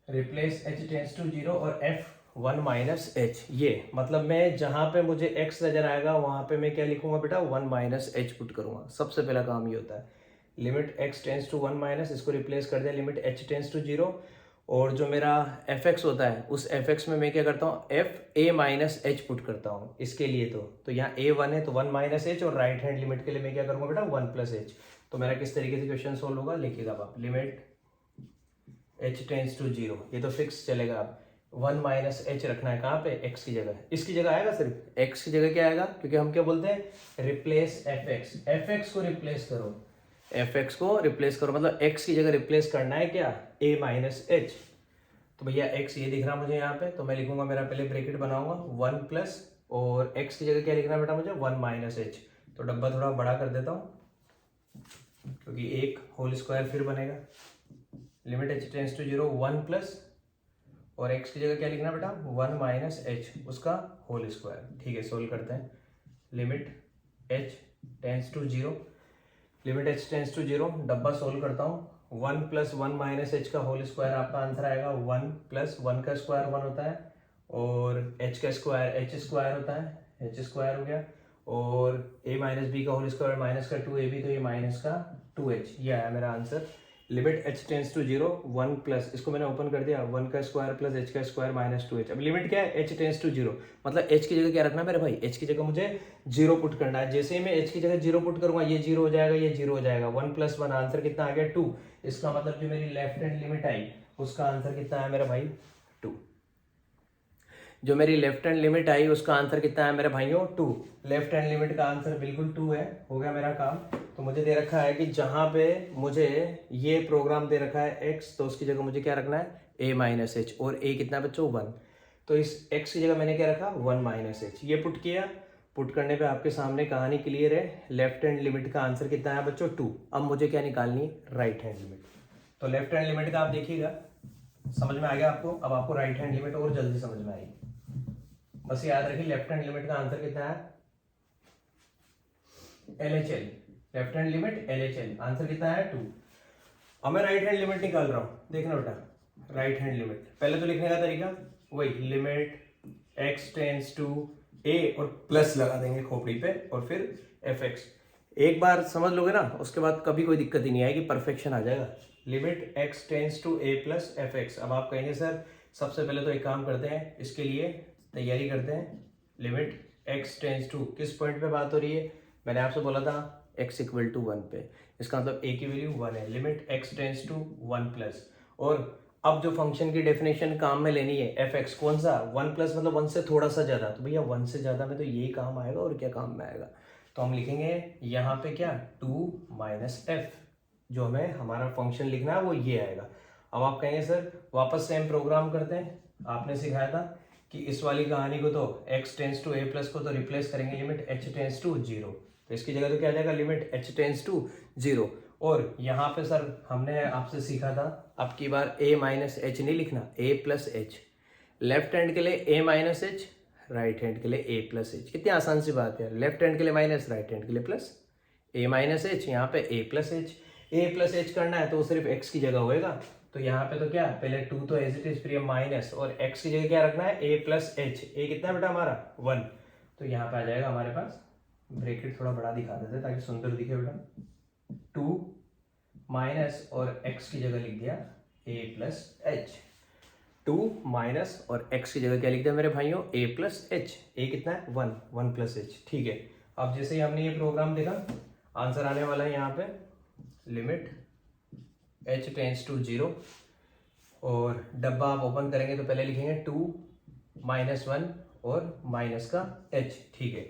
replace h tends to 0 और f 1 माइनस एच। ये मतलब मैं जहां पे मुझे x नजर आएगा वहां पे मैं क्या लिखूंगा बेटा, 1 माइनस एच पुट करूंगा। सबसे पहला काम ये होता है, limit x tends to 1 minus, इसको रिप्लेस कर दिया लिमिट h टेंस टू 0, और जो मेरा एफ एक्स होता है उस एफ एक्स में मैं क्या करता हूँ, F A minus H put करता हूँ इसके लिए। तो यहाँ ए 1 है तो 1 माइनस एच, और राइट हैंड लिमिट के लिए मैं क्या करूँगा बेटा, 1 प्लस एच। तो मेरा किस तरीके से क्वेश्चन सोल्व होगा, लिखिएगा आप, लिमिट h टेंस टू 0, ये तो फिक्स चलेगा। आप 1 माइनस एच रखना है कहाँ पे, x की जगह, इसकी जगह आएगा सिर्फ x की जगह क्या आएगा, क्योंकि हम क्या बोलते हैं, replace F x. F x को रिप्लेस करो, एफ एक्स को रिप्लेस करो, मतलब x की जगह रिप्लेस करना है क्या, a माइनस एच। तो भैया x ये दिख रहा मुझे यहाँ पे, तो मैं लिखूंगा, मेरा पहले ब्रैकेट बनाऊंगा 1 प्लस, और x की जगह क्या लिखना बेटा मुझे, 1 माइनस एच। तो डब्बा थोड़ा बड़ा कर देता हूँ क्योंकि एक होल स्क्वायर फिर बनेगा, limit h tends to 0 1 plus, और x की जगह क्या लिखना बेटा, 1 माइनस एच, उसका होल स्क्वायर। ठीक है, सोल्व करते हैं, limit h tends to 0, limit h tends to 0, डब्बा सोल्व करता हूँ, 1 प्लस 1 माइनस एच का होल स्क्वायर, आपका आंसर आएगा 1 प्लस 1 का स्क्वायर 1 होता है, और h का स्क्वायर h स्क्वायर होता है, h स्क्वायर हो गया, और a माइनस बी का होल स्क्वायर माइनस का 2ab, तो ये माइनस का 2h, ये आया मेरा answer. Limit h tends to 0 1 plus, इसको मैंने ओपन कर दिया, 1 का स्क्वायर प्लस h का स्क्वायर माइनस 2h। अब लिमिट क्या है, h टेंस टू 0, मतलब h की जगह क्या रखना है मेरे भाई, h की जगह मुझे 0 पुट करना है। जैसे ही मैं h की जगह 0 पुट करूंगा ये 0 हो जाएगा, ये 0 हो जाएगा, 1 प्लस 1, आंसर कितना आ गया 2। इसका मतलब जो मेरी लेफ्ट हैंड लिमिट आई उसका आंसर कितना है मेरा भाई, 2। जो मेरी लेफ्ट हैंड लिमिट आई उसका आंसर कितना है मेरे भाइयों, 2। लेफ्ट हैंड लिमिट का आंसर बिल्कुल 2 है, हो गया मेरा काम। तो मुझे दे रखा है कि जहां पे मुझे ये प्रोग्राम दे रखा है x, तो उसकी जगह मुझे क्या रखना है, a माइनस एच, और a कितना बच्चों 1, तो इस x की जगह मैंने क्या रखा, 1 माइनस एच, ये पुट किया, पुट करने पे आपके सामने कहानी क्लियर है। लेफ्ट हैंड लिमिट का आंसर कितना है बच्चों 2। अब मुझे क्या निकालनी है, राइट हैंड लिमिट। तो लेफ्ट हैंड लिमिट का आप देखिएगा, समझ में आ गया आपको। अब आपको राइट हैंड लिमिट और जल्दी समझ में आएगी। बस याद रखिए लेफ्ट हैंड लिमिट का आंसर कितना है, LHL। Left hand limit LHL, answer कितना है 2। अब मैं राइट हैंड लिमिट निकाल रहा हूं, देखना बेटा। राइट हैंड लिमिट पहले तो लिखने का तरीका वही, limit x tends to a और प्लस लगा देंगे खोपड़ी पे और फिर fx। एक बार समझ लोगे ना, उसके बाद कभी कोई दिक्कत ही नहीं आएगी, परफेक्शन आ जाएगा। Limit x tends to a plus fx। अब आप कहेंगे सर सबसे पहले तो एक काम करते हैं, इसके लिए तैयारी करते हैं। लिमिट x टेंड्स टू किस पॉइंट पे बात हो रही है, मैंने आपसे बोला था x इक्वल टू 1 पे, इसका मतलब a की वैल्यू 1 है। Limit x tends to 1 plus, और अब जो फंक्शन की डेफिनेशन काम में लेनी है fx, कौन सा 1 प्लस मतलब 1 से थोड़ा सा ज्यादा, तो भैया 1 से ज्यादा में तो यही काम आएगा और क्या काम में आएगा। तो हम लिखेंगे यहाँ पे क्या 2 माइनस एफ, जो हमें हमारा फंक्शन लिखना है वो ये आएगा। अब आप कहेंगे सर वापस सेम प्रोग्राम करते हैं, आपने सिखाया था कि इस वाली कहानी को तो x tends to a plus को तो रिप्लेस करेंगे लिमिट h टेंस टू 0, तो इसकी जगह तो क्या आ जाएगा लिमिट h टेंस टू 0। और यहाँ पे सर हमने आपसे सीखा था अब की बार a माइनस एच नहीं लिखना, a plus H. Left hand के लिए a minus H, right hand के लिए a प्लस एच। कितनी आसान सी बात है, लेफ्ट हैंड के लिए माइनस, राइट हैंड के लिए प्लस। a माइनस एच, यहाँ पे a plus H. a plus H करना है तो वो सिर्फ x की जगह होएगा, तो यहाँ पे तो क्या पहले 2 तो एज इट इज, फिर माइनस, और x की जगह क्या रखना है a प्लस एच। a कितना है बेटा हमारा 1, तो यहाँ पे आ जाएगा हमारे पास, ब्रैकेट थोड़ा बड़ा दिखा देते ताकि सुंदर दिखे बेटा, 2 माइनस और x की जगह लिख दिया a प्लस एच। 2 माइनस और x की जगह क्या लिख दिया मेरे भाइयों a प्लस एच। a कितना है 1, 1 प्लस एच, ठीक है। अब जैसे ही हमने ये प्रोग्राम देखा, आंसर आने वाला है यहाँ पे लिमिट h टेंस टू 0, और डब्बा आप ओपन करेंगे तो पहले लिखेंगे 2 माइनस 1 और माइनस का h, ठीक है।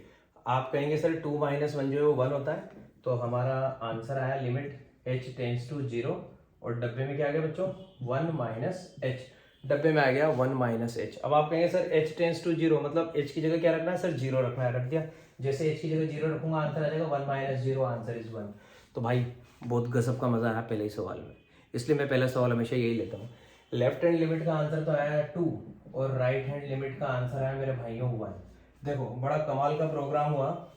आप कहेंगे सर 2 माइनस 1 जो है वो 1 होता है, तो हमारा आंसर आया लिमिट h टेंस टू 0, और डब्बे में क्या आ गया बच्चों 1 माइनस h, डब्बे में आ गया 1 माइनस h। अब आप कहेंगे सर h टेंस टू 0 मतलब h की जगह क्या रखना है सर 0 रखना है, रख दिया। जैसे h की जगह 0 रखूंगा आंसर आ जाएगा 1 माइनस 0, आंसर इज 1। तो भाई बहुत गजब का मजा आया पहले ही सवाल में, इसलिए मैं पहला सवाल हमेशा यही लेता हूँ। लेफ्ट हैंड लिमिट का आंसर तो आया 2 और राइट हैंड लिमिट का आंसर आया मेरे भाइयों 1। देखो बड़ा कमाल का प्रोग्राम हुआ,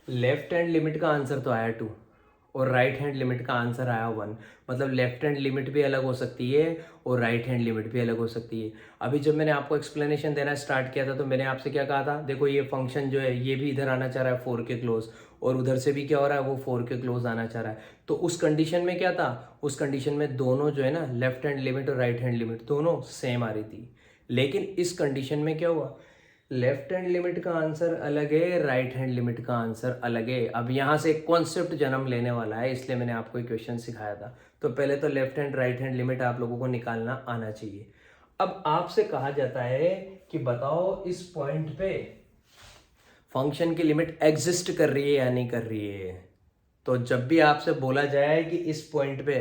लेफ्ट हैंड लिमिट का आंसर तो आया 2 और राइट हैंड लिमिट का आंसर आया 1, मतलब लेफ्ट हैंड लिमिट भी अलग हो सकती है और राइट हैंड लिमिट भी अलग हो सकती है। अभी जब मैंने आपको एक्सप्लेनेशन देना स्टार्ट किया था तो मैंने आपसे क्या कहा था, देखो ये फंक्शन जो है ये भी इधर आना चाह रहा है 4 के क्लोज, और उधर से भी क्या हो रहा है वो 4 के क्लोज आना चाह रहा है। तो उस कंडीशन में क्या था, उस कंडीशन में दोनों जो है ना लेफ्ट हैंड लिमिट और राइट हैंड लिमिट दोनों सेम आ रही थी। लेकिन इस कंडीशन में क्या हुआ, लेफ्ट हैंड लिमिट का आंसर अलग है, राइट हैंड लिमिट का आंसर अलग है। अब यहाँ से एक कॉन्सेप्ट जन्म लेने वाला है, इसलिए मैंने आपको एक क्वेश्चन सिखाया था। तो पहले तो left hand right hand limit आप लोगों को निकालना आना चाहिए। अब आपसे कहा जाता है कि बताओ इस पॉइंट पे फंक्शन की लिमिट एग्जिस्ट कर रही है या नहीं कर रही है। तो जब भी आपसे बोला जाए कि इस पॉइंट पे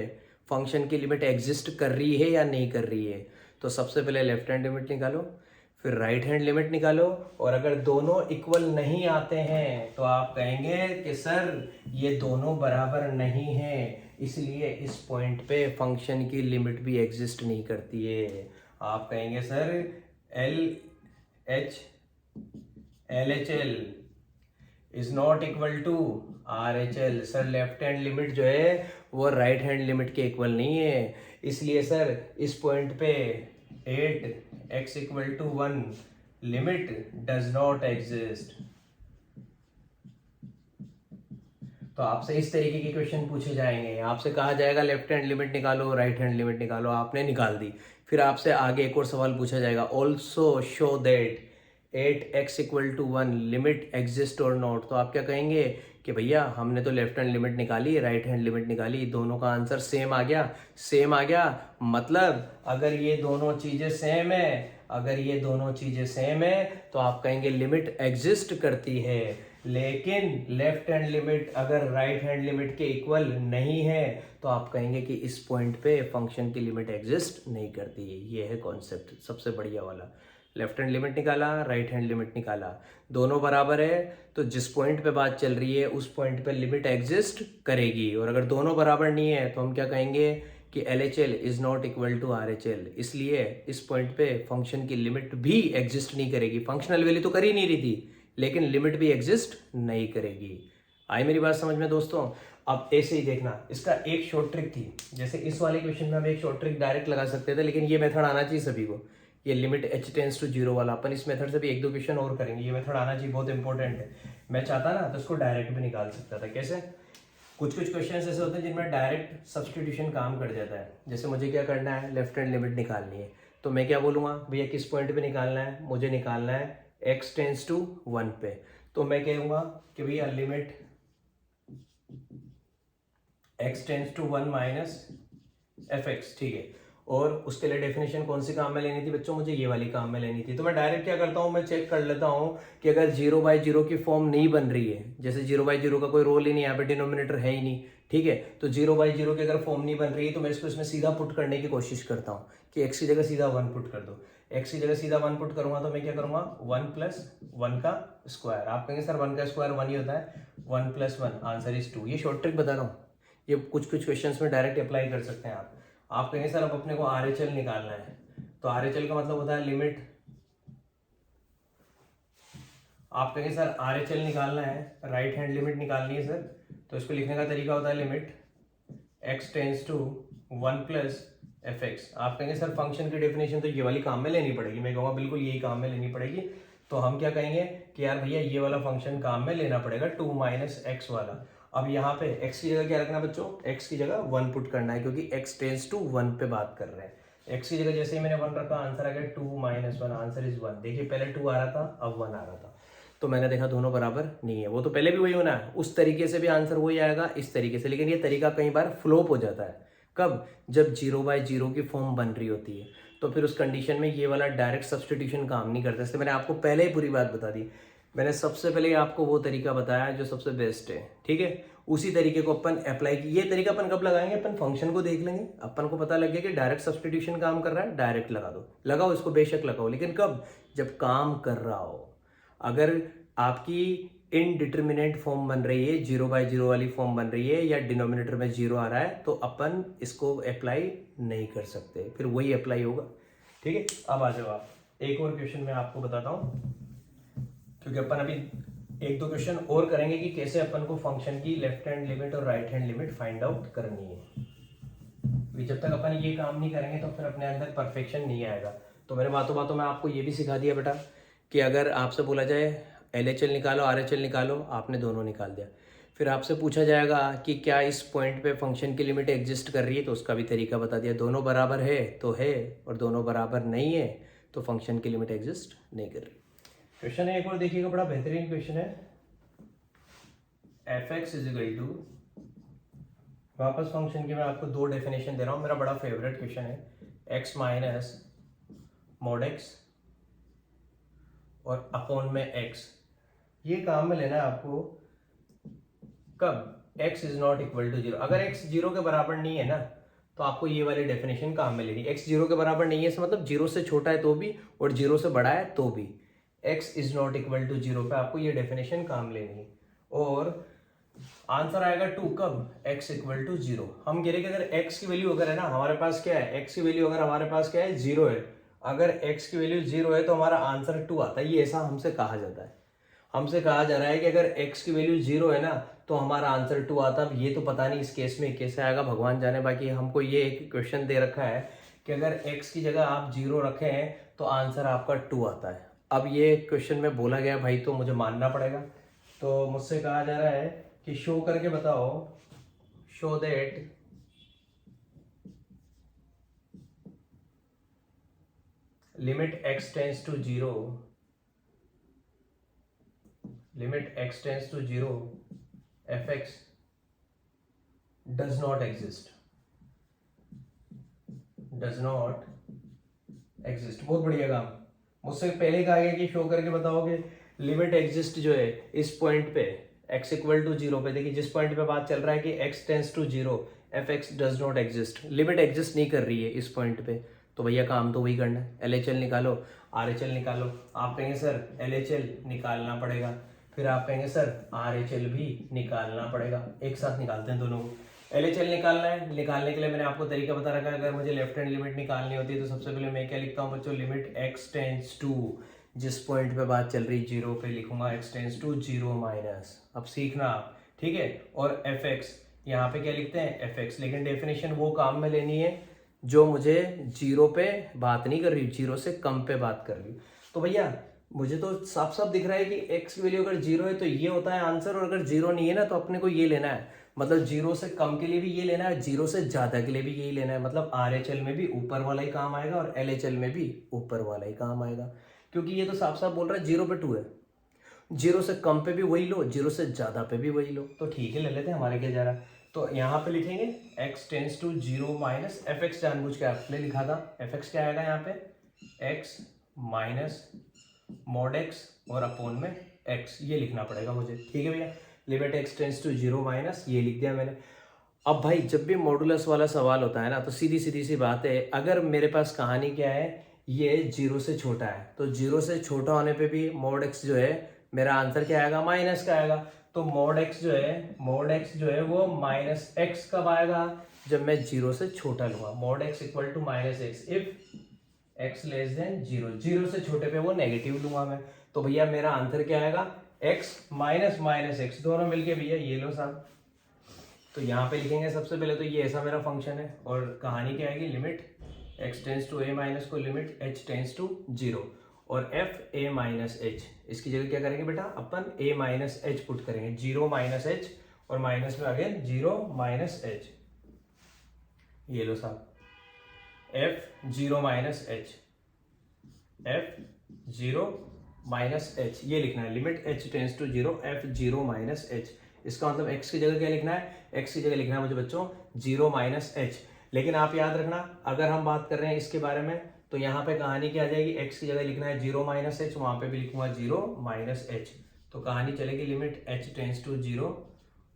फंक्शन की लिमिट एग्जिस्ट कर रही है या नहीं कर रही है, तो सबसे पहले लेफ्ट हैंड लिमिट निकालो, फिर राइट हैंड लिमिट निकालो, और अगर दोनों इक्वल नहीं आते हैं तो आप कहेंगे कि सर ये दोनों बराबर नहीं है, इसलिए इस पॉइंट पे फंक्शन की लिमिट भी एग्जिस्ट नहीं करती है। आप कहेंगे sir LHL is not equal to RHL। Sir left hand limit जो है वो राइट हैंड लिमिट के इक्वल नहीं है, इसलिए सर इस पॉइंट पे 8x equal to 1 limit does not exist. तो आपसे इस तरीके के क्वेश्चन पूछे जाएंगे, आपसे कहा जाएगा लेफ्ट हैंड लिमिट निकालो राइट हैंड लिमिट निकालो, आपने निकाल दी, फिर आपसे आगे एक और सवाल पूछा जाएगा, also show that 8x equal to 1 limit exist और नॉट। तो आप क्या कहेंगे कि भैया हमने तो लेफ्ट हैंड लिमिट निकाली राइट हैंड लिमिट निकाली, दोनों का आंसर सेम आ गया, सेम आ गया, मतलब अगर ये दोनों चीजें सेम है, अगर ये दोनों चीजें सेम है तो आप कहेंगे लिमिट एग्जिस्ट करती है। लेकिन लेफ्ट हैंड लिमिट अगर राइट हैंड लिमिट के इक्वल नहीं है तो आप कहेंगे कि इस पॉइंट पे फंक्शन की लिमिट एग्जिस्ट नहीं करती है। ये है कॉन्सेप्ट सबसे बढ़िया वाला। लेफ्ट हैंड लिमिट निकाला, राइट हैंड लिमिट निकाला, दोनों बराबर है तो जिस पॉइंट पे बात चल रही है उस पॉइंट पे लिमिट एग्जिस्ट करेगी। और अगर दोनों बराबर नहीं है तो हम क्या कहेंगे कि LHL is not equal to RHL। इसलिए इस पॉइंट पे फंक्शन की लिमिट भी एग्जिस्ट नहीं करेगी। फंक्शनल वैल्यू तो कर ही नहीं रही थी लेकिन लिमिट भी एग्जिस्ट नहीं करेगी। आई मेरी बात समझ में दोस्तों? अब ऐसे ही देखना, इसका एक शॉर्ट ट्रिक थी। जैसे इस वाले क्वेश्चन में हम एक शॉर्ट ट्रिक डायरेक्ट लगा सकते थे, लेकिन ये मेथड आना चाहिए सभी को। ये लिमिट h टेंस टू 0 वाला अपन इस मेथड से भी एक दो क्वेश्चन और करेंगे। ये मेथड आना चाहिए, बहुत इंपॉर्टेंट है। मैं चाहता ना तो इसको डायरेक्ट भी निकाल सकता था। कैसे? कुछ क्वेश्चन ऐसे होते हैं जिनमें डायरेक्ट सब्सटीट्यूशन काम कर जाता है। जैसे मुझे क्या करना है, लेफ्ट हैंड लिमिट निकालनी है, तो मैं क्या बोलूँगा, भैया किस पॉइंट पे निकालना है? मुझे निकालना है x टेंस टू 1 पे। तो मैं कहूँगा कि भैया limit x tends to 1 minus fx, ठीक है। और उसके लिए डेफिनेशन कौन सी काम में लेनी थी बच्चों? मुझे ये वाली काम में लेनी थी। तो मैं डायरेक्ट क्या करता हूँ, मैं चेक कर लेता हूँ कि अगर 0/0 की फॉर्म नहीं बन रही है, जैसे 0/0 का कोई रोल ही नहीं है, यहाँ पे डिनोमिनेटर है ही नहीं, ठीक है, तो 0/0 की अगर फॉर्म नहीं बन रही है तो मैं इसको इसमें सीधा पुट करने की कोशिश करता हूँ कि x की जगह सीधा 1 पुट कर दो। x की जगह सीधा 1 पुट करूंगा तो मैं क्या करूंगा, 1 + 1 का स्क्वायर। आप कहेंगे सर 1 का स्क्वायर 1 ही होता है, 1 + 1 आंसर इज 2। ये शॉर्ट ट्रिक बता रहा हूँ, ये कुछ क्वेश्चन में डायरेक्ट अप्लाई कर सकते हैं आप। आप कहेंगे सर अब अपने को RHL निकालना है, तो RHL का मतलब होता है लिमिट। आप कहेंगे सर RHL निकालना है, राइट हैंड लिमिट निकालनी है सर, तो इसको लिखने का तरीका होता है limit x tends to 1 + fx। आप कहेंगे सर फंक्शन की डेफिनेशन तो ये वाली काम में लेनी पड़ेगी। मैं कहूँगा बिल्कुल यही काम में लेनी पड़ेगी। तो हम क्या कहेंगे कि यार भैया ये वाला फंक्शन काम में लेना पड़ेगा, 2 - x वाला। अब यहाँ पे x की जगह क्या रखना बच्चों? x की जगह 1 पुट करना है, क्योंकि x टेंस टू 1 पे बात कर रहे हैं। x की जगह जैसे ही मैंने 1 रखा, आंसर आ गया 2 - 1, आंसर इज 1। देखिए पहले 2 आ रहा था, अब 1 आ रहा था, तो मैंने देखा दोनों बराबर नहीं है। वो तो पहले भी वही होना है, उस तरीके से भी आंसर वही आएगा, इस तरीके से। लेकिन ये तरीका कई बार फ्लॉप हो जाता है। कब? जब 0/0 की फॉर्म बन रही होती है, तो फिर उस कंडीशन में ये वाला डायरेक्ट सब्सटीट्यूशन काम नहीं करता। इसलिए मैंने आपको पहले ही पूरी बात बता दी। मैंने सबसे पहले आपको वो तरीका बताया जो सबसे बेस्ट है, ठीक है। उसी तरीके को अपन अप्लाई की। ये तरीका अपन कब लगाएंगे? अपन फंक्शन को देख लेंगे, अपन को पता लग गया कि डायरेक्ट सब्सटीट्यूशन काम कर रहा है, डायरेक्ट लगा दो। लगाओ इसको, बेशक लगाओ, लेकिन कब? जब काम कर रहा हो। अगर आपकी इनडिटर्मिनेट फॉर्म बन रही है, 0/0 वाली फॉर्म बन रही है, या डिनोमिनेटर में 0 आ रहा है, तो अपन इसको अप्लाई नहीं कर सकते, फिर वही अप्लाई होगा, ठीक है। अब आ जाओ आप, एक और क्वेश्चन मैं आपको बताता हूँ, क्योंकि अपन अभी एक दो क्वेश्चन और करेंगे कि कैसे अपन को फंक्शन की लेफ्ट हैंड लिमिट और right hand limit find out करनी है। जब तक अपन ये काम नहीं करेंगे तो फिर अपने अंदर परफेक्शन नहीं आएगा। तो मैंने बातों बातों में आपको ये भी सिखा दिया बेटा कि अगर आपसे बोला जाए LHL निकालो, RHL निकालो, आपने दोनों निकाल दिया। फिर आपसे पूछा जाएगा कि क्या इस पॉइंट पे फंक्शन की लिमिट एग्जिस्ट कर रही है, तो उसका भी तरीका बता दिया। दोनों बराबर है तो है, और दोनों बराबर नहीं है तो फंक्शन की लिमिट एग्जिस्ट नहीं कर रही। क्वेश्चन है एक और देखिएगा, बड़ा बेहतरीन क्वेश्चन है। fx इज इक्वल टू, वापस फंक्शन की मैं आपको दो डेफिनेशन दे रहा हूँ, मेरा बड़ा फेवरेट क्वेश्चन है, x माइनस mod x और अपॉन में x। ये काम में लेना है आपको कब? x is not equal to 0। अगर x 0 के बराबर नहीं है ना, तो आपको ये वाली डेफिनेशन काम में लेनी। x 0 के बराबर नहीं है इसका मतलब 0 से छोटा है तो भी, और 0 से बड़ा है तो भी। x is not equal to 0 पे आपको ये डेफिनेशन काम लेनी है, और आंसर आएगा 2 कब? x equal to 0। हम कह रहे कि अगर x की वैल्यू अगर है ना, हमारे पास क्या है, x की वैल्यू अगर हमारे पास क्या है, 0 है। अगर x की वैल्यू 0 है तो हमारा आंसर 2 आता है। ये ऐसा हमसे कहा जाता है, हमसे कहा जा रहा है कि अगर x की वैल्यू 0 है ना तो हमारा आंसर 2 आता है। अब ये तो पता नहीं इस केस में कैसे आएगा, भगवान जाने। बाकी हमको ये एक क्वेश्चन दे रखा है कि अगर x की जगह आप 0 रखें तो आंसर आपका 2 आता है। अब ये क्वेश्चन में बोला गया भाई, तो मुझे मानना पड़ेगा। तो मुझसे कहा जा रहा है कि शो करके बताओ, show that limit x tends to 0, limit x tends to 0 fx does not exist, does not exist। बहुत बढ़िया काम। मुझसे पहले कहा गया कि शो करके बताओ कि लिमिट एग्जिस्ट जो है इस पॉइंट पे x इक्वल टू 0 पे। देखिए जिस पॉइंट पे बात चल रहा है कि x tends to 0 fx does not exist, limit exist नहीं कर रही है इस पॉइंट पे, तो भैया काम तो वही करना है, LHL निकालो, RHL निकालो। आप कहेंगे सर LHL निकालना पड़ेगा, फिर आप कहेंगे सर RHL भी निकालना पड़ेगा, एक साथ निकालते हैं दोनों को। LHL निकालना है, निकालने के लिए मैंने आपको तरीका बता रखा है। अगर मुझे लेफ्ट हैंड लिमिट निकालनी होती है तो सबसे पहले मैं क्या लिखता हूँ बच्चों, लिमिट x टेंस टू, जिस पॉइंट पे बात चल रही जीरो पे लिखूंगा x tends to zero minus. अब सीखना आप, ठीक है। और fx यहाँ पे क्या लिखते हैं fx, लेकिन डेफिनेशन वो काम में लेनी है जो मुझे जीरो पे बात नहीं कर रही, जीरो से कम पे बात कर रही। तो भैया मुझे तो साफ साफ दिख रहा है कि x की वैल्यू अगर जीरो है तो ये होता है आंसर, और अगर जीरो नहीं है ना तो अपने को ये लेना है, मतलब जीरो से कम के लिए भी ये लेना है, जीरो से ज्यादा के लिए भी यही लेना है। मतलब RHL में भी ऊपर वाला ही काम आएगा और LHL में भी ऊपर वाला ही काम आएगा, क्योंकि ये तो साफ साफ बोल रहा है जीरो पे टू है, जीरो से कम पे भी वही लो, जीरो से ज्यादा पे भी वही लो। तो ठीक है ले लेते हैं, हमारे क्या जा रहा है। तो यहाँ पे लिखेंगे x tends to zero minus fx, जानबूझ के आपने लिखा था, fx क्या आएगा यहाँ पे x माइनस मॉड x और अपोन में x, ये लिखना पड़ेगा मुझे, ठीक है भैया। Limit x tends to zero minus, ये लिख दिया मैंने। अब भाई जब भी मॉडुलस वाला सवाल होता है ना तो सीधी सीधी सी बात है, अगर मेरे पास कहानी क्या है, ये जीरो से छोटा है, तो जीरो से छोटा होने पे भी मॉड x जो है मेरा आंसर क्या आएगा, माइनस का आएगा। तो मॉड x जो है वो माइनस x कब आएगा, जब मैं जीरो से छोटा लूंगा। Mod x equal to minus x if x less than zero, zero से छोटे पे वो नेगेटिव लूंगा मैं। तो भैया मेरा आंसर क्या आएगा, x माइनस माइनस एक्स, दोनों मिलके भैया ये लो साहब। तो यहाँ पे लिखेंगे सबसे पहले तो ये ऐसा मेरा फंक्शन है, और कहानी क्या आएगी, limit x tends to a minus को limit h tends to zero, और f a माइनस h, इसकी जगह क्या करेंगे बेटा, अपन a माइनस h पुट करेंगे, जीरो माइनस h और माइनस में अगेन जीरो माइनस h, ये लो साहब f zero minus h, f zero minus h, ये लिखना है limit h tends to zero f zero minus h। इसका मतलब x की जगह क्या लिखना है, x की जगह लिखना है मुझे बच्चों जीरो माइनस h। लेकिन आप याद रखना अगर हम बात कर रहे हैं इसके बारे में तो यहाँ पे कहानी क्या आ जाएगी, x की जगह लिखना है जीरो माइनस h, वहां पे भी लिखूंगा जीरो माइनस h, तो कहानी चलेगी limit h tends to zero,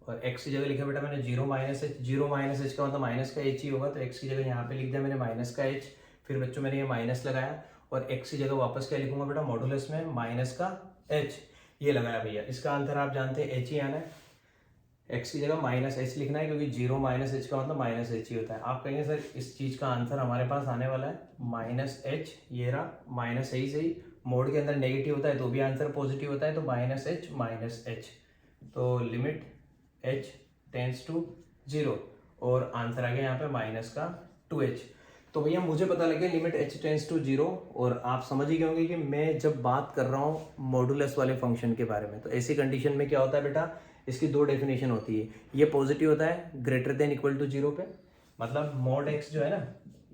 और x की जगह लिखा बेटा मैंने zero minus h, zero minus h का मतलब माइनस का h ही होगा, तो x की जगह यहाँ पे लिख दिया मैंने माइनस का h, फिर बच्चों मैंने ये माइनस लगाया, और x की जगह वापस क्या लिखूंगा बेटा, मॉडुलस में माइनस का h, ये लगाया भैया। इसका आंसर आप जानते हैं h ही आना है, x की जगह माइनस h लिखना है, क्योंकि जीरो माइनस h का मतलब माइनस h ही होता है। आप कहेंगे सर इस चीज का आंसर हमारे पास आने वाला है माइनस h, ये रहा माइनस सही सही, मोड के अंदर नेगेटिव होता है तो भी आंसर पॉजिटिव होता है, तो माइनस h, तो limit h tends to zero, और आंसर आ गया यहाँ पे माइनस का 2h। तो भैया मुझे पता लगे limit h tends to zero, और आप समझ ही गए होंगे कि मैं जब बात कर रहा हूँ मॉडुलस वाले फंक्शन के बारे में, तो ऐसी कंडीशन में क्या होता है बेटा, इसकी दो डेफिनेशन होती है। ये पॉजिटिव होता है greater than equal to zero पे, मतलब मॉड x जो है ना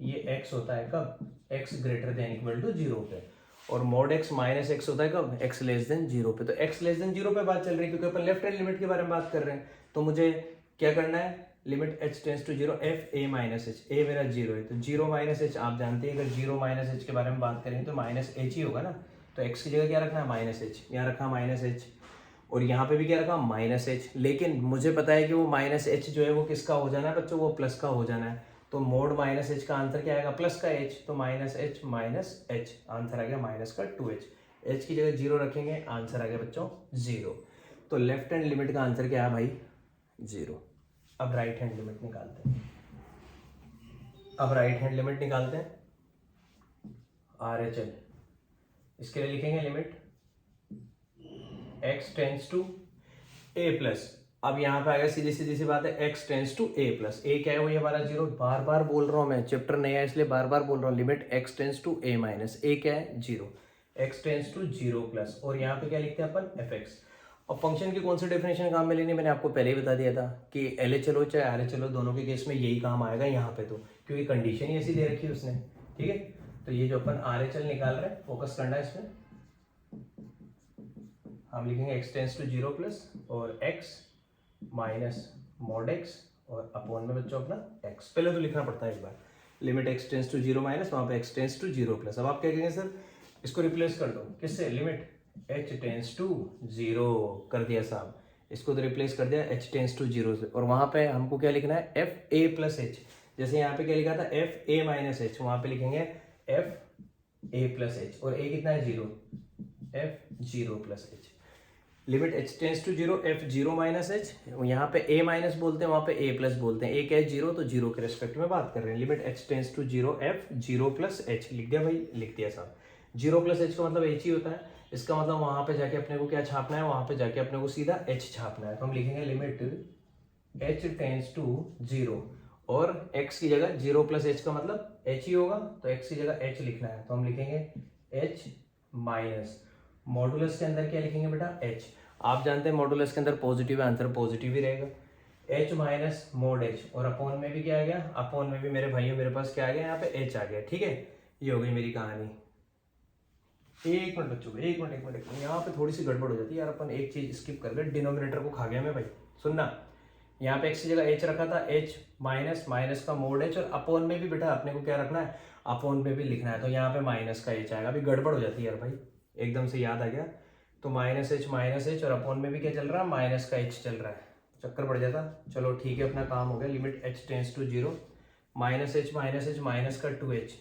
ये x होता है कब, x greater than equal to zero पे, और मॉड x माइनस एक्स होता है कब, x लेस देन जीरो पे। तो x लेस देन जीरो पे बात चल रही है क्योंकि अपन लेफ्ट हैंड लिमिट के बारे में बात कर रहे हैं, तो मुझे क्या करना है, limit h tends to zero f a minus h, a मेरा जीरो है तो जीरो माइनस h, आप जानते हैं अगर जीरो माइनस h के बारे में बात करें तो माइनस h ही होगा ना, तो x की जगह क्या रखना है, माइनस h, यहाँ रखा माइनस h, और यहाँ पे भी क्या रखा माइनस h। लेकिन मुझे पता है कि वो माइनस h जो है वो किसका हो जाना है बच्चों, वो प्लस का हो जाना है, तो मोड माइनस h का आंसर क्या आएगा, प्लस का h, तो माइनस h, आंसर आ गया माइनस का 2h। h की जगह जीरो रखेंगे, आंसर आ गया बच्चों जीरो। तो लेफ्ट हैंड लिमिट का आंसर क्या है भाई, जीरो। अब राइट हैंड लिमिट निकालते हैं, RHL, इसके लिए लिखेंगे limit x tends to a plus. अब यहाँ पे आएगा सीधी सीधी सी बात है, x tends to a plus, a क्या है वही हमारा जीरो, बार बार बोल रहा हूँ मैं, चैप्टर नया है इसलिए बार बार बोल रहा हूँ, limit x tends to a minus, a क्या है zero, x tends to zero plus, और यहाँ पे क्या लिखते हैं अपन fx। अब फंक्शन की कौन सी डेफिनेशन काम में लेनी, मैंने आपको पहले ही बता दिया था कि LHL हो चाहे RHL हो दोनों के केस में यही काम आएगा यहाँ पे, तो क्योंकि कंडीशन ही ऐसी दे रखी है उसने, ठीक है। तो ये जो अपन RHL निकाल रहे हैं फोकस करना है इसमें, हम लिखेंगे x tends to zero plus और x माइनस मॉड x और अपॉन में बच्चों अपना x, पहले तो लिखना पड़ता है एक बार, limit x tends to zero minus, वहां पे x tends to zero plus. अब आप क्या कहेंगे सर इसको रिप्लेस कर दो किससे, limit h tends to zero कर दिया साहब, इसको तो रिप्लेस कर दिया h टेंस टू जीरो से, और वहां पे हमको क्या लिखना है f a प्लस h। जैसे यहाँ पे क्या लिखा था एफ ए माइनस एच, वहां पे लिखेंगे एफ ए प्लस एच, और ए कितना है 0, f 0 plus h. Limit h tends to 0 f 0 minus h, यहाँ पे ए माइनस बोलते हैं, वहां पे ए प्लस बोलते हैं, ए क्या है 0, तो 0 के रेस्पेक्ट में बात कर रहे हैं। Limit h tends to 0 f 0 plus h, लिख दिया भाई, लिख दिया साहब। 0 प्लस एच का मतलब एच ही होता है, इसका मतलब वहां पे जाके अपने को क्या छापना है, वहां पे जाके अपने को सीधा एच छापना है। तो हम लिखेंगे लिमिट एच टेंस टू 0, और x की जगह 0 प्लस एच का मतलब h ही होगा, तो x की जगह h लिखना है, तो हम लिखेंगे h माइनस मॉडुलस के अंदर क्या लिखेंगे बेटा h। आप जानते हैं मॉडुलस के अंदर पॉजिटिव है, आंसर पॉजिटिव ही रहेगा, h माइनस मोड h, और अपॉन में भी क्या आ गया, अपॉन में भी मेरे भाइयों मेरे पास क्या आ गया, यहाँ पे h आ गया। ठीक है, ये हो गई मेरी कहानी। एक मिनट बच्चों, एक मिनट, यहाँ पे थोड़ी सी गड़बड़ हो जाती है यार, अपन एक चीज स्किप कर गए, डिनोमिनेटर को खा गया मैं भाई। सुनना, यहाँ पे x की जगह h रखा था, h माइनस माइनस का मोड h, और अपॉन में भी बेटा अपने को क्या रखना है, अपॉन में भी लिखना है, तो यहाँ पे माइनस का h आएगा। अभी गड़बड़ हो जाती है यार भाई, एकदम से याद आ गया, तो माइनस h, और अपॉन में भी क्या चल रहा है, माइनस का h चल रहा है, चक्कर पड़ जाता। चलो ठीक है, अपना काम हो गया। Limit h tends to 0 minus h minus का 2h,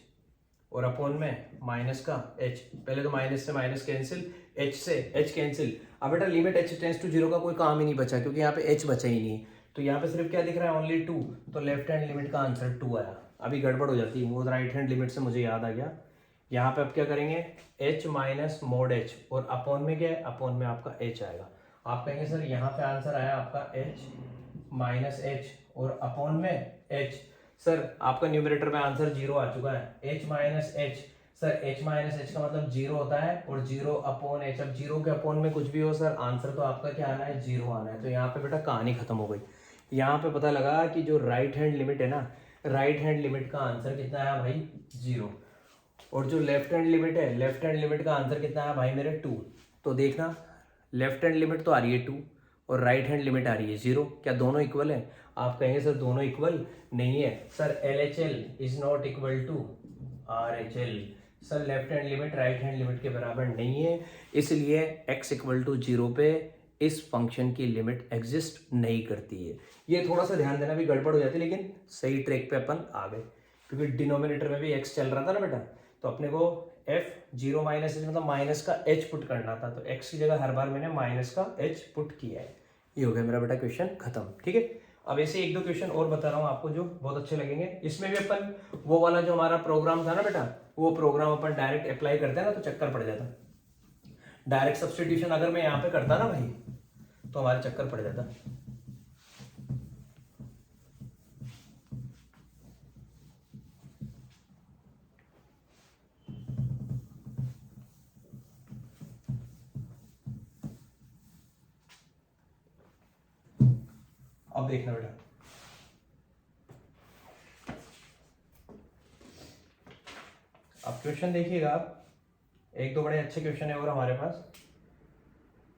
और अपॉन में माइनस का h। पहले तो माइनस से माइनस कैंसिल, h से h कैंसिल। अब बेटा लिमिट h टेंस टू 0 का कोई काम ही नहीं बचा, क्योंकि यहाँ पे h बचा ही नहीं, तो यहाँ पे सिर्फ क्या दिख रहा है, ओनली 2, तो लेफ्ट हैंड लिमिट का आंसर 2 आया। अभी गड़बड़ हो जाती है, वो राइट हैंड लिमिट से मुझे याद आ गया। यहाँ पे अब क्या करेंगे, h माइनस मोड h, और अपॉन में क्या है, अपॉन में आपका h आएगा। आप कहेंगे सर यहाँ पे आंसर आया आपका h माइनस h, और अपॉन में h। सर आपका न्यूमरेटर में आंसर 0 आ चुका है, h minus h। Sir h minus h का मतलब 0 होता है, और 0 अपॉन h। अब 0 के अपॉन में कुछ भी हो सर, आंसर तो आपका क्या आना है, 0 आना है। तो यहाँ पे बेटा कहानी खत्म हो गई। यहाँ पे पता लगा कि जो राइट हैंड लिमिट है ना, राइट हैंड लिमिट का आंसर कितना है भाई, 0, और जो लेफ्ट हैंड लिमिट है, लेफ्ट हैंड लिमिट का आंसर कितना है भाई मेरे, 2। तो देखना, लेफ्ट हैंड लिमिट तो आ रही है 2, और राइट हैंड लिमिट आ रही है 0, क्या दोनों इक्वल है? आप कहेंगे सर दोनों इक्वल नहीं है। Sir LHL is not equal to RHL। Sir left hand limit right hand limit के बराबर नहीं है, इसलिए x इक्वल टू 0 पे इस फंक्शन की लिमिट एग्जिस्ट नहीं करती है। ये थोड़ा सा ध्यान देना, भी गड़बड़ हो जाती है, लेकिन सही ट्रैक पे अपन आ गए, क्योंकि डिनोमिनेटर में भी x चल रहा था ना बेटा, तो अपने को f 0 माइनस h मतलब माइनस का h पुट करना था, तो x की जगह हर बार मैंने माइनस का h पुट किया है। ये हो गया मेरा बेटा क्वेश्चन खत्म। ठीक है, अब ऐसे एक दो क्वेश्चन और बता रहा हूँ आपको जो बहुत अच्छे लगेंगे। इसमें भी अपन वो वाला जो हमारा प्रोग्राम था ना बेटा, वो प्रोग्राम अपन डायरेक्ट अप्लाई करते हैं ना, तो चक्कर पड़ जाता। डायरेक्ट सब्स्टिट्यूशन अगर मैं यहाँ पे करता ना भाई, तो हमारे चक्कर पड़ जाता। अब देखना बेटा, अब क्वेश्चन देखिएगा आप, एक दो बड़े अच्छे क्वेश्चन है और हमारे पास।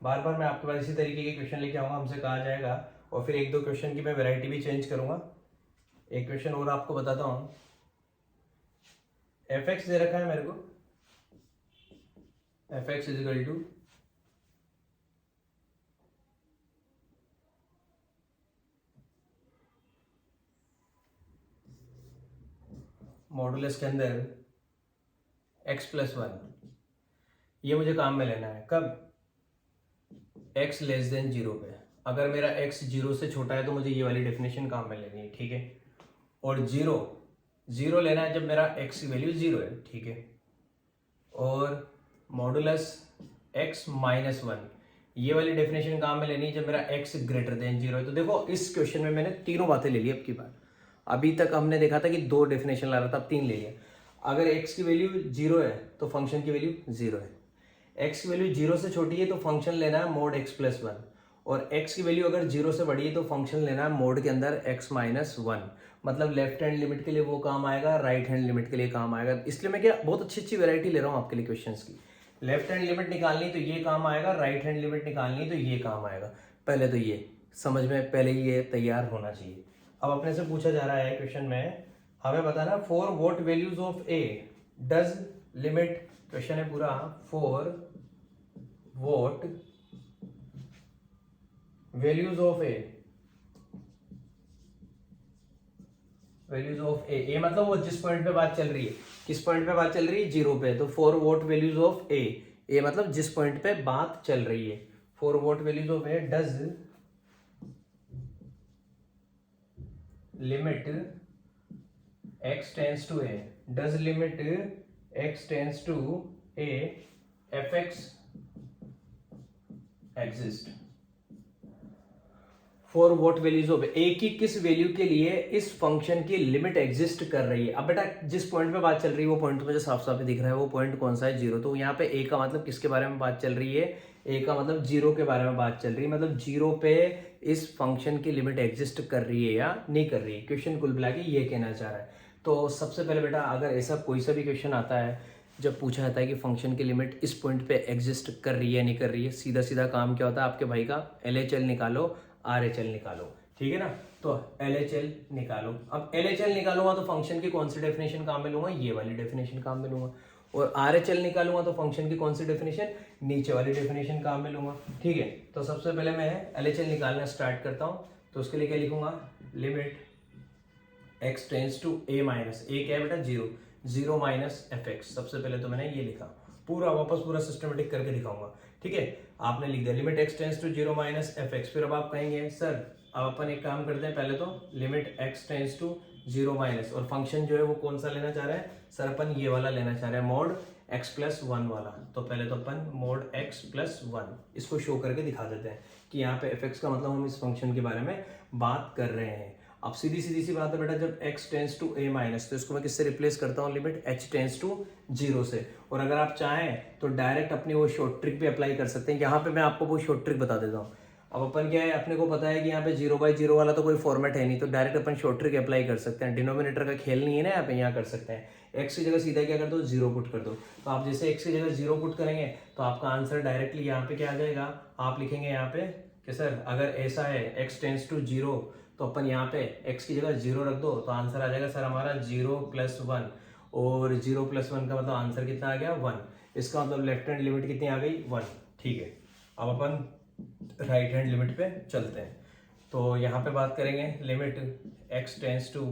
बार बार मैं आपके पास इसी तरीके के क्वेश्चन लेके आऊंगा, हमसे कहा जाएगा, और फिर एक दो क्वेश्चन की मैं वैरायटी भी चेंज करूंगा। एक क्वेश्चन और आपको बताता हूं, fx दे रखा है मेरे को, fx is equal to modulus के अंदर x प्लस 1, ये मुझे काम में लेना है कब, x लेस देन 0 पे। अगर मेरा x 0 से छोटा है तो मुझे ये वाली डेफिनेशन काम में लेनी है, ठीक है। और 0 लेना है जब मेरा x की वैल्यू 0 है, ठीक है। और मॉडुलस x माइनस 1, ये वाली डेफिनेशन काम में लेनी है जब मेरा x ग्रेटर देन 0 है। तो देखो इस क्वेश्चन में मैंने तीनों बातें ले ली अब की बार। अभी तक हमने देखा था कि 2 डेफिनेशन ला रहा था, अब 3 ले लिया। अगर x की वैल्यू 0 है तो फंक्शन की वैल्यू 0 है, x की वैल्यू 0 से छोटी है तो फंक्शन लेना है मोड x प्लस 1, और x की वैल्यू अगर 0 से बड़ी है तो फंक्शन लेना है मोड के अंदर x माइनस 1। मतलब लेफ्ट हैंड लिमिट के लिए वो काम आएगा, राइट हैंड लिमिट के लिए काम आएगा। इसलिए मैं क्या बहुत अच्छी अच्छी वैरायटी ले रहा हूँ आपके लिए क्वेश्चंस की। लेफ्ट हैंड लिमिट निकालनी तो ये काम आएगा, राइट हैंड लिमिट निकालनी तो ये काम आएगा। पहले तो ये समझ में, पहले ये तैयार होना चाहिए। अब अपने से पूछा जा रहा है क्वेश्चन में, हमें बताना for what values of a does limit, question है पूरा, for what values of a values of a मतलब वो जिस पॉइंट पे बात चल रही है, किस पॉइंट पे बात चल रही है, 0 पे, तो 4 वॉट वैल्यूज ऑफ ए मतलब जिस पॉइंट पे बात चल रही है, 4 what values of a does limit x tends to a, does limit x tends to a fx exist for what values of a की किस वैल्यू के लिए इस फंक्शन की लिमिट एग्जिस्ट कर रही है। अब बेटा जिस पॉइंट पे बात चल रही है वो पॉइंट तो मुझे साफ साफ दिख रहा है, वो पॉइंट कौन सा है, 0। तो यहाँ पे ए का मतलब किसके बारे में बात चल रही है, ए का मतलब 0 के बारे में बात चल रही है, मतलब 0 पे इस फंक्शन की लिमिट एग्जिस्ट कर रही है या नहीं कर रही है। क्वेश्चन कुल मिला के ये कहना चाह रहा है। तो सबसे पहले बेटा अगर ऐसा कोई सा भी क्वेश्चन आता है जब पूछा जाता है कि फंक्शन की लिमिट इस पॉइंट पे एग्जिस्ट कर रही है नहीं कर रही है, सीधा सीधा काम क्या होता है, आपके भाई का LHL निकालो, RHL निकालो, ठीक है ना। तो LHL निकालो। अब LHL निकालूंगा तो फंक्शन की कौन सी डेफिनेशन काम में लूंगा, ये वाली डेफिनेशन काम में लूंगा, और RHL निकालूंगा तो फंक्शन की कौन सी डेफिनेशन, नीचे वाली डेफिनेशन काम में लूंगा, ठीक है। तो सबसे पहले मैं LHL निकालना स्टार्ट करता हूँ। तो उसके लिए क्या लिखूंगा, limit x tends to a minus, a क्या है बेटा 0 माइनस fx। सबसे पहले तो मैंने ये लिखा, पूरा वापस पूरा सिस्टमेटिक करके दिखाऊंगा, ठीक है। आपने लिख दिया limit x tends to 0 minus fx। फिर अब आप कहेंगे सर अब अपन एक काम करते हैं, पहले तो limit x tends to 0 minus, और फंक्शन जो है वो कौन सा लेना चाह रहे हैं सर, अपन ये वाला लेना चाह रहे हैं, मोड x प्लस 1 वाला। तो पहले तो अपन मोड x प्लस 1 इसको शो करके दिखा देते हैं कि यहाँ पे fx का मतलब हम इस फंक्शन के बारे में बात कर रहे हैं। अब सीधी सी बात है बेटा, जब x tends to a minus तो इसको मैं किससे रिप्लेस करता हूँ, लिमिट h टेंस टू 0 से। और अगर आप चाहें तो डायरेक्ट अपनी वो शॉर्ट ट्रिक भी अप्लाई कर सकते हैं। यहाँ पे मैं आपको वो शॉर्ट ट्रिक बता देता हूँ। अब अपन क्या है, अपने को पता है कि यहाँ पे 0/0 वाला तो कोई फॉर्मेट है नहीं, तो डायरेक्ट अपन शॉर्ट ट्रिक अप्लाई कर सकते हैं। डिनोमिनेटर का खेल नहीं है ना यहाँ पे, यहाँ कर सकते हैं। x की जगह सीधा क्या कर दो, 0 पुट कर दो। तो आप जैसे x की जगह 0 पुट करेंगे तो आपका आंसर डायरेक्टली यहाँ पे क्या आ जाएगा, आप लिखेंगे यहाँ पे कि सर अगर ऐसा है x टेंस टू 0 तो अपन यहाँ पे x की जगह 0 रख दो, तो आंसर आ जाएगा सर हमारा 0 प्लस 1, और 0 प्लस 1 का मतलब आंसर कितना आ गया 1। इसका मतलब लेफ्ट हैंड लिमिट कितनी आ गई 1, ठीक है। अब अपन राइट हैंड लिमिट पे चलते हैं। तो यहाँ पे बात करेंगे limit x tends to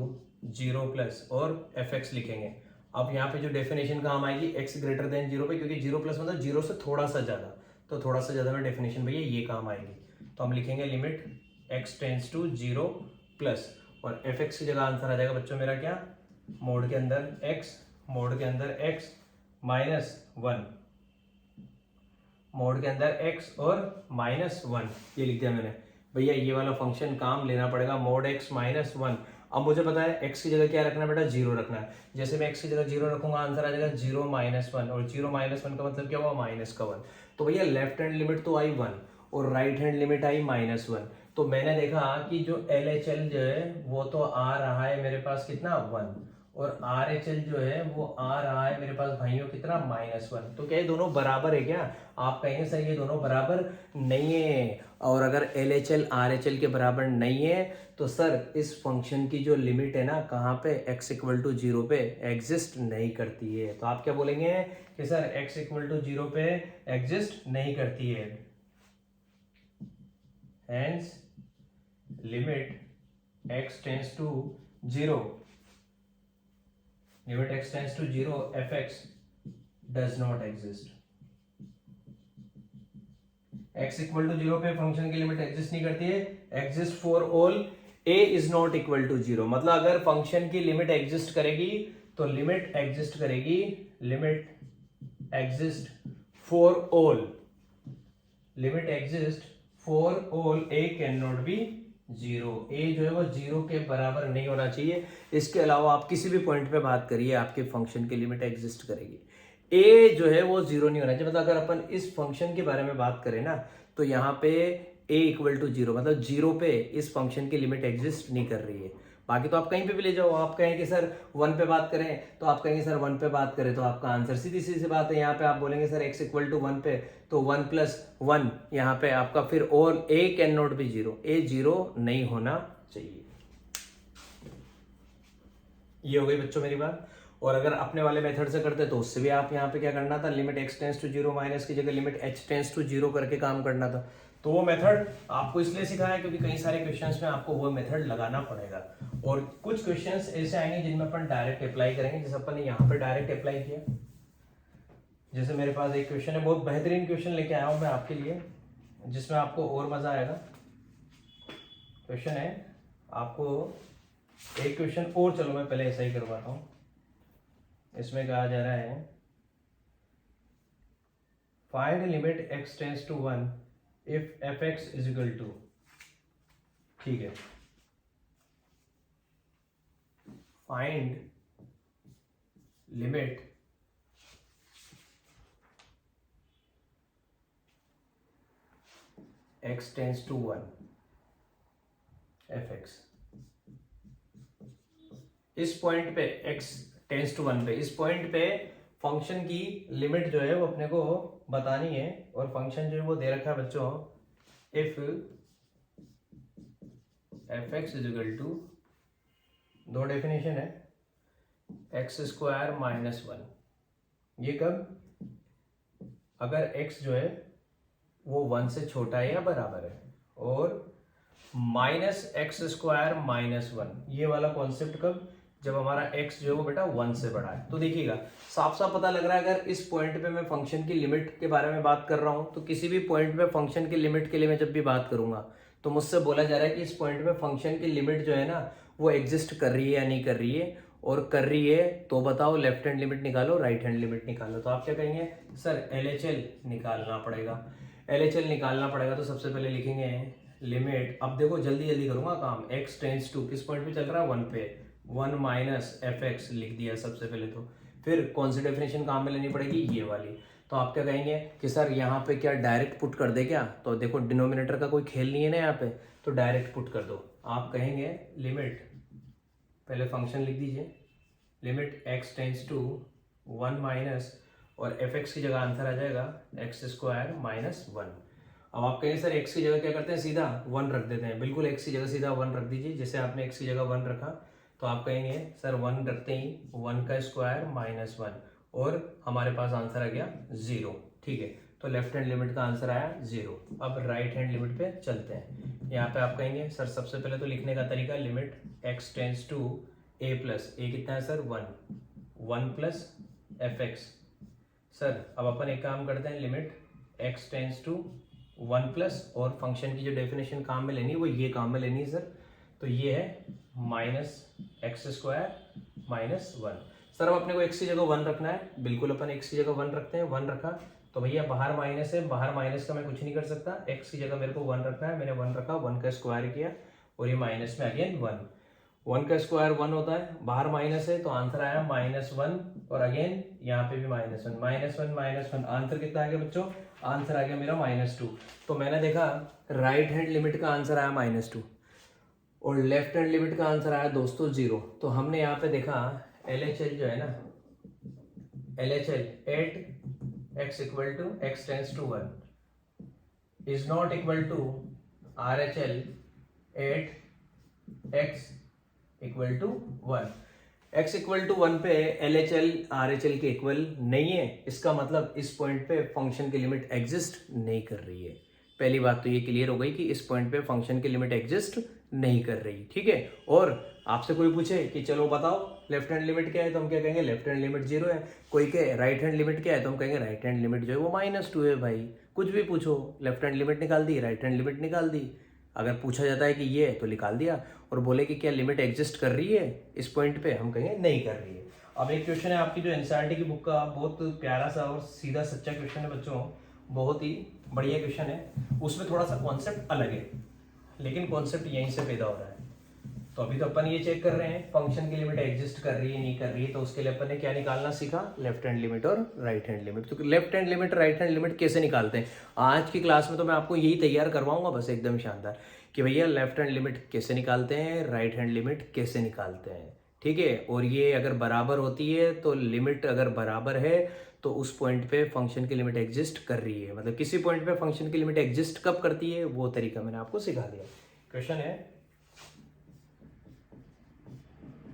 0 plus और fx लिखेंगे। अब यहाँ पे जो डेफिनेशन काम आएगी x ग्रेटर देन 0 पे, क्योंकि 0 प्लस मतलब 0 से थोड़ा सा ज्यादा, तो थोड़ा सा ज्यादा में डेफिनेशन भैया ये काम आएगी। तो हम लिखेंगे limit x tends to 0 plus, और fx की जगह आंसर आ जाएगा बच्चों मेरा क्या, मोड के अंदर x, मोड के अंदर x माइनस 1, मोड के अंदर x और माइनस 1, ये लिख दिया मैंने। भैया ये वाला फंक्शन काम लेना पड़ेगा, मोड x माइनस 1। अब मुझे पता है x की जगह क्या रखना है बेटा, 0 रखना है। जैसे मैं x की जगह 0 रखूंगा आंसर आ जाएगा 0 माइनस 1, और 0 माइनस 1 का मतलब क्या हुआ, माइनस का 1। तो भैया लेफ्ट हैंड लिमिट तो आई 1 और राइट हैंड लिमिट आई माइनस 1। तो मैंने देखा कि जो LHL जो है वो तो आ रहा है मेरे पास कितना 1, और RHL जो है वो आ रहा है मेरे पास भाइयों कितना -1। तो क्या ये दोनों बराबर है क्या, आप कहेंगे सर ये दोनों बराबर नहीं है। और अगर LHL RHL के बराबर नहीं है तो सर इस फंक्शन की जो लिमिट है ना कहाँ पे, x इक्वल टू 0 पे एग्जिस्ट नहीं करती है। तो आप क्या बोलेंगे कि सर x इक्वल टू 0 पे एग्जिस्ट नहीं करती है, hence limit x tends to 0, limit x tends to 0 fx does not exist। x equal to 0 पे फंक्शन की लिमिट एग्जिस्ट नहीं करती है, exist for all a is not equal to 0। मतलब अगर फंक्शन की लिमिट एग्जिस्ट करेगी तो लिमिट एग्जिस्ट करेगी, limit exist for all, limit exist for all a can not be 0। a जो है वो 0 के बराबर नहीं होना चाहिए। इसके अलावा आप किसी भी पॉइंट पे बात करिए आपके फंक्शन की लिमिट एग्जिस्ट करेगी, a जो है वो 0 नहीं होना चाहिए। मतलब अगर अपन इस फंक्शन के बारे में बात करें ना तो यहाँ पे a इक्वल टू 0 मतलब 0 पे इस फंक्शन की लिमिट एग्जिस्ट नहीं कर रही है। बाकी तो आप कहीं पे भी ले जाओ, आप कहें कि सर 1 पे बात करें तो आप कहेंगे सर 1 पे बात करें तो आपका आंसर सीधी सीधी बात है। यहाँ पे आप बोलेंगे सर x इक्वल टू 1 पे तो 1 प्लस 1 यहाँ पे आपका, फिर और a can not be 0, a 0 नहीं होना चाहिए। ये हो गई बच्चों मेरी बात। और अगर अपने वाले मेथड से करते तो उससे भी आप यहाँ पे क्या करना था, limit x tends to 0 minus की जगह लिमिट h टेंस टू 0 करके काम करना था। तो वो मेथड आपको इसलिए सिखाया क्योंकि कई सारे क्वेश्चंस में आपको वो मेथड लगाना पड़ेगा। और कुछ क्वेश्चंस ऐसे आएंगे जिनमें अपन डायरेक्ट अप्लाई करेंगे, जैसे अपन ने यहाँ पर डायरेक्ट अप्लाई किया। जैसे मेरे पास एक क्वेश्चन है, बहुत बेहतरीन क्वेश्चन लेके आया हूँ मैं आपके लिए, जिसमें आपको और मजा आएगा। क्वेश्चन है आपको एक क्वेश्चन और, चलो मैं पहले ऐसा ही करवाता हूँ। इसमें कहा जा रहा है find limit x tends to 1 if fx is equal to, ठीक है, find limit x tends to 1 fx। इस पॉइंट पे x टेंस टू 1 पे, इस पॉइंट पे फंक्शन की लिमिट जो है वो अपने को बतानी है, और फंक्शन जो है वो दे रखा है बच्चों, if fx is equal to, दो डेफिनेशन है, एक्स स्क्वायर माइनस 1। ये कब, अगर x जो है वो 1 से छोटा है या बराबर है, और माइनस एक्स स्क्वायर माइनस 1, ये वाला कॉन्सेप्ट कब, जब हमारा x जो है वो बेटा 1 से बड़ा है। तो देखिएगा साफ साफ पता लग रहा है, अगर इस पॉइंट पे मैं फंक्शन की लिमिट के बारे में बात कर रहा हूं, तो किसी भी पॉइंट पे फंक्शन की लिमिट के लिए मैं जब भी बात करूंगा तो मुझसे बोला जा रहा है कि इस पॉइंट पे फंक्शन की लिमिट जो है ना वो एग्जिस्ट कर रही है या नहीं कर रही है, और कर रही है तो बताओ लेफ्ट हैंड लिमिट निकालो, राइट हैंड लिमिट निकालो। तो आप क्या कहेंगे, सर LHL निकालना पड़ेगा। LHL निकालना पड़ेगा तो सबसे पहले लिखेंगे लिमिट, अब देखो जल्दी जल्दी करूंगा काम, x टेंस टू किस पॉइंट पे चल रहा है, 1 पे, 1 माइनस fx लिख दिया सबसे पहले। तो फिर कौन सी डेफिनेशन काम में लेनी पड़ेगी, ये वाली। तो आप क्या कहेंगे कि सर यहाँ पे क्या डायरेक्ट पुट कर दे क्या, तो देखो डिनोमिनेटर का कोई खेल नहीं है ना यहाँ पे, तो डायरेक्ट पुट कर दो। आप कहेंगे लिमिट, पहले फंक्शन लिख दीजिए, limit x tends to 1 minus, और fx की जगह आंसर आ जाएगा एक्स स्क्वायर माइनस 1। अब आप कहेंगे सर x की जगह क्या करते हैं, सीधा 1 रख देते हैं। बिल्कुल x की जगह सीधा 1 रख दीजिए, जैसे आपने x की जगह 1 रखा, तो आप कहेंगे सर 1 रखते ही 1 का स्क्वायर माइनस 1, और हमारे पास आंसर आ गया 0, ठीक है। तो लेफ्ट हैंड लिमिट का आंसर आया 0। अब राइट हैंड लिमिट पे चलते हैं। यहाँ पे आप कहेंगे सर सबसे पहले तो लिखने का तरीका, limit x tends to a plus, a कितना है सर 1 प्लस fx। सर अब अपन एक काम करते हैं, limit x tends to 1 plus, और फंक्शन की जो डेफिनेशन काम में लेनी है वो ये काम में लेनी है सर, तो ये है minus x square minus 1। Sir अब अपने को x की जगह 1 रखना है, बिल्कुल अपन x की जगह 1 रखते हैं। 1 रखा तो भैया बाहर माइनस है, बाहर माइनस का मैं कुछ नहीं कर सकता, x की जगह मेरे को 1 रखना है, मैंने 1 रखा, 1 का स्क्वायर किया, और ये माइनस में अगेन 1 का स्क्वायर 1 होता है, बाहर माइनस है तो आंसर आया -1, और अगेन यहाँ पे भी -1, आंसर कितना आ गया बच्चों, आंसर आ गया मेरा -2। तो मैंने देखा राइट हैंड लिमिट का आंसर आया -2, और लेफ्ट हैंड लिमिट का आंसर आया दोस्तों 0। तो हमने यहाँ पे देखा LHL जो है ना, LHL at x equal to x tends to 1 is not equal to RHL at x equal to 1। x equal to 1 पे LHL RHL के इक्वल नहीं है, इसका मतलब इस पॉइंट पे फंक्शन की लिमिट एग्जिस्ट नहीं कर रही है। पहली बात तो ये क्लियर हो गई कि इस पॉइंट पे फंक्शन की लिमिट एग्जिस्ट नहीं कर रही, ठीक है। और आपसे कोई पूछे कि चलो बताओ लेफ्ट हैंड लिमिट क्या है, तो हम क्या कहेंगे लेफ्ट हैंड लिमिट 0 है। कोई कहे राइट हैंड लिमिट क्या है, तो हम कहेंगे राइट हैंड लिमिट जो है वो -2 है। भाई कुछ भी पूछो, लेफ्ट हैंड लिमिट निकाल दी, राइट हैंड लिमिट निकाल दी। अगर पूछा जाता है कि ये है तो निकाल दिया, और बोले कि क्या लिमिट एग्जिस्ट कर रही है इस पॉइंट पे, हम कहेंगे नहीं कर रही है। अब एक क्वेश्चन है आपकी जो एनसीईआरटी की बुक का, बहुत प्यारा सा और सीधा सच्चा क्वेश्चन है बच्चों, बहुत ही बढ़िया क्वेश्चन है। उसमें थोड़ा सा कॉन्सेप्ट अलग है, लेकिन कॉन्सेप्ट यहीं से पैदा हो रहा है। तो अभी तो अपन ये चेक कर रहे हैं फंक्शन की लिमिट एग्जिस्ट कर रही है नहीं कर रही है, तो उसके लिए अपन ने क्या निकालना सीखा, लेफ्ट हैंड लिमिट और राइट हैंड लिमिट। तो left hand limit right hand limit कैसे निकालते हैं, आज की क्लास में तो मैं आपको यही तैयार करवाऊंगा बस एकदम शानदार, कि भैया लेफ्ट हैंड लिमिट कैसे निकालते हैं, राइट हैंड लिमिट कैसे निकालते हैं, ठीक है। और ये अगर बराबर होती है तो लिमिट अगर बराबर है तो उस पॉइंट पे फंक्शन की लिमिट एग्जिस्ट कर रही है, मतलब किसी पॉइंट पे फंक्शन की लिमिट एग्जिस्ट कब करती है वो तरीका मैंने आपको सिखा दिया। क्वेश्चन है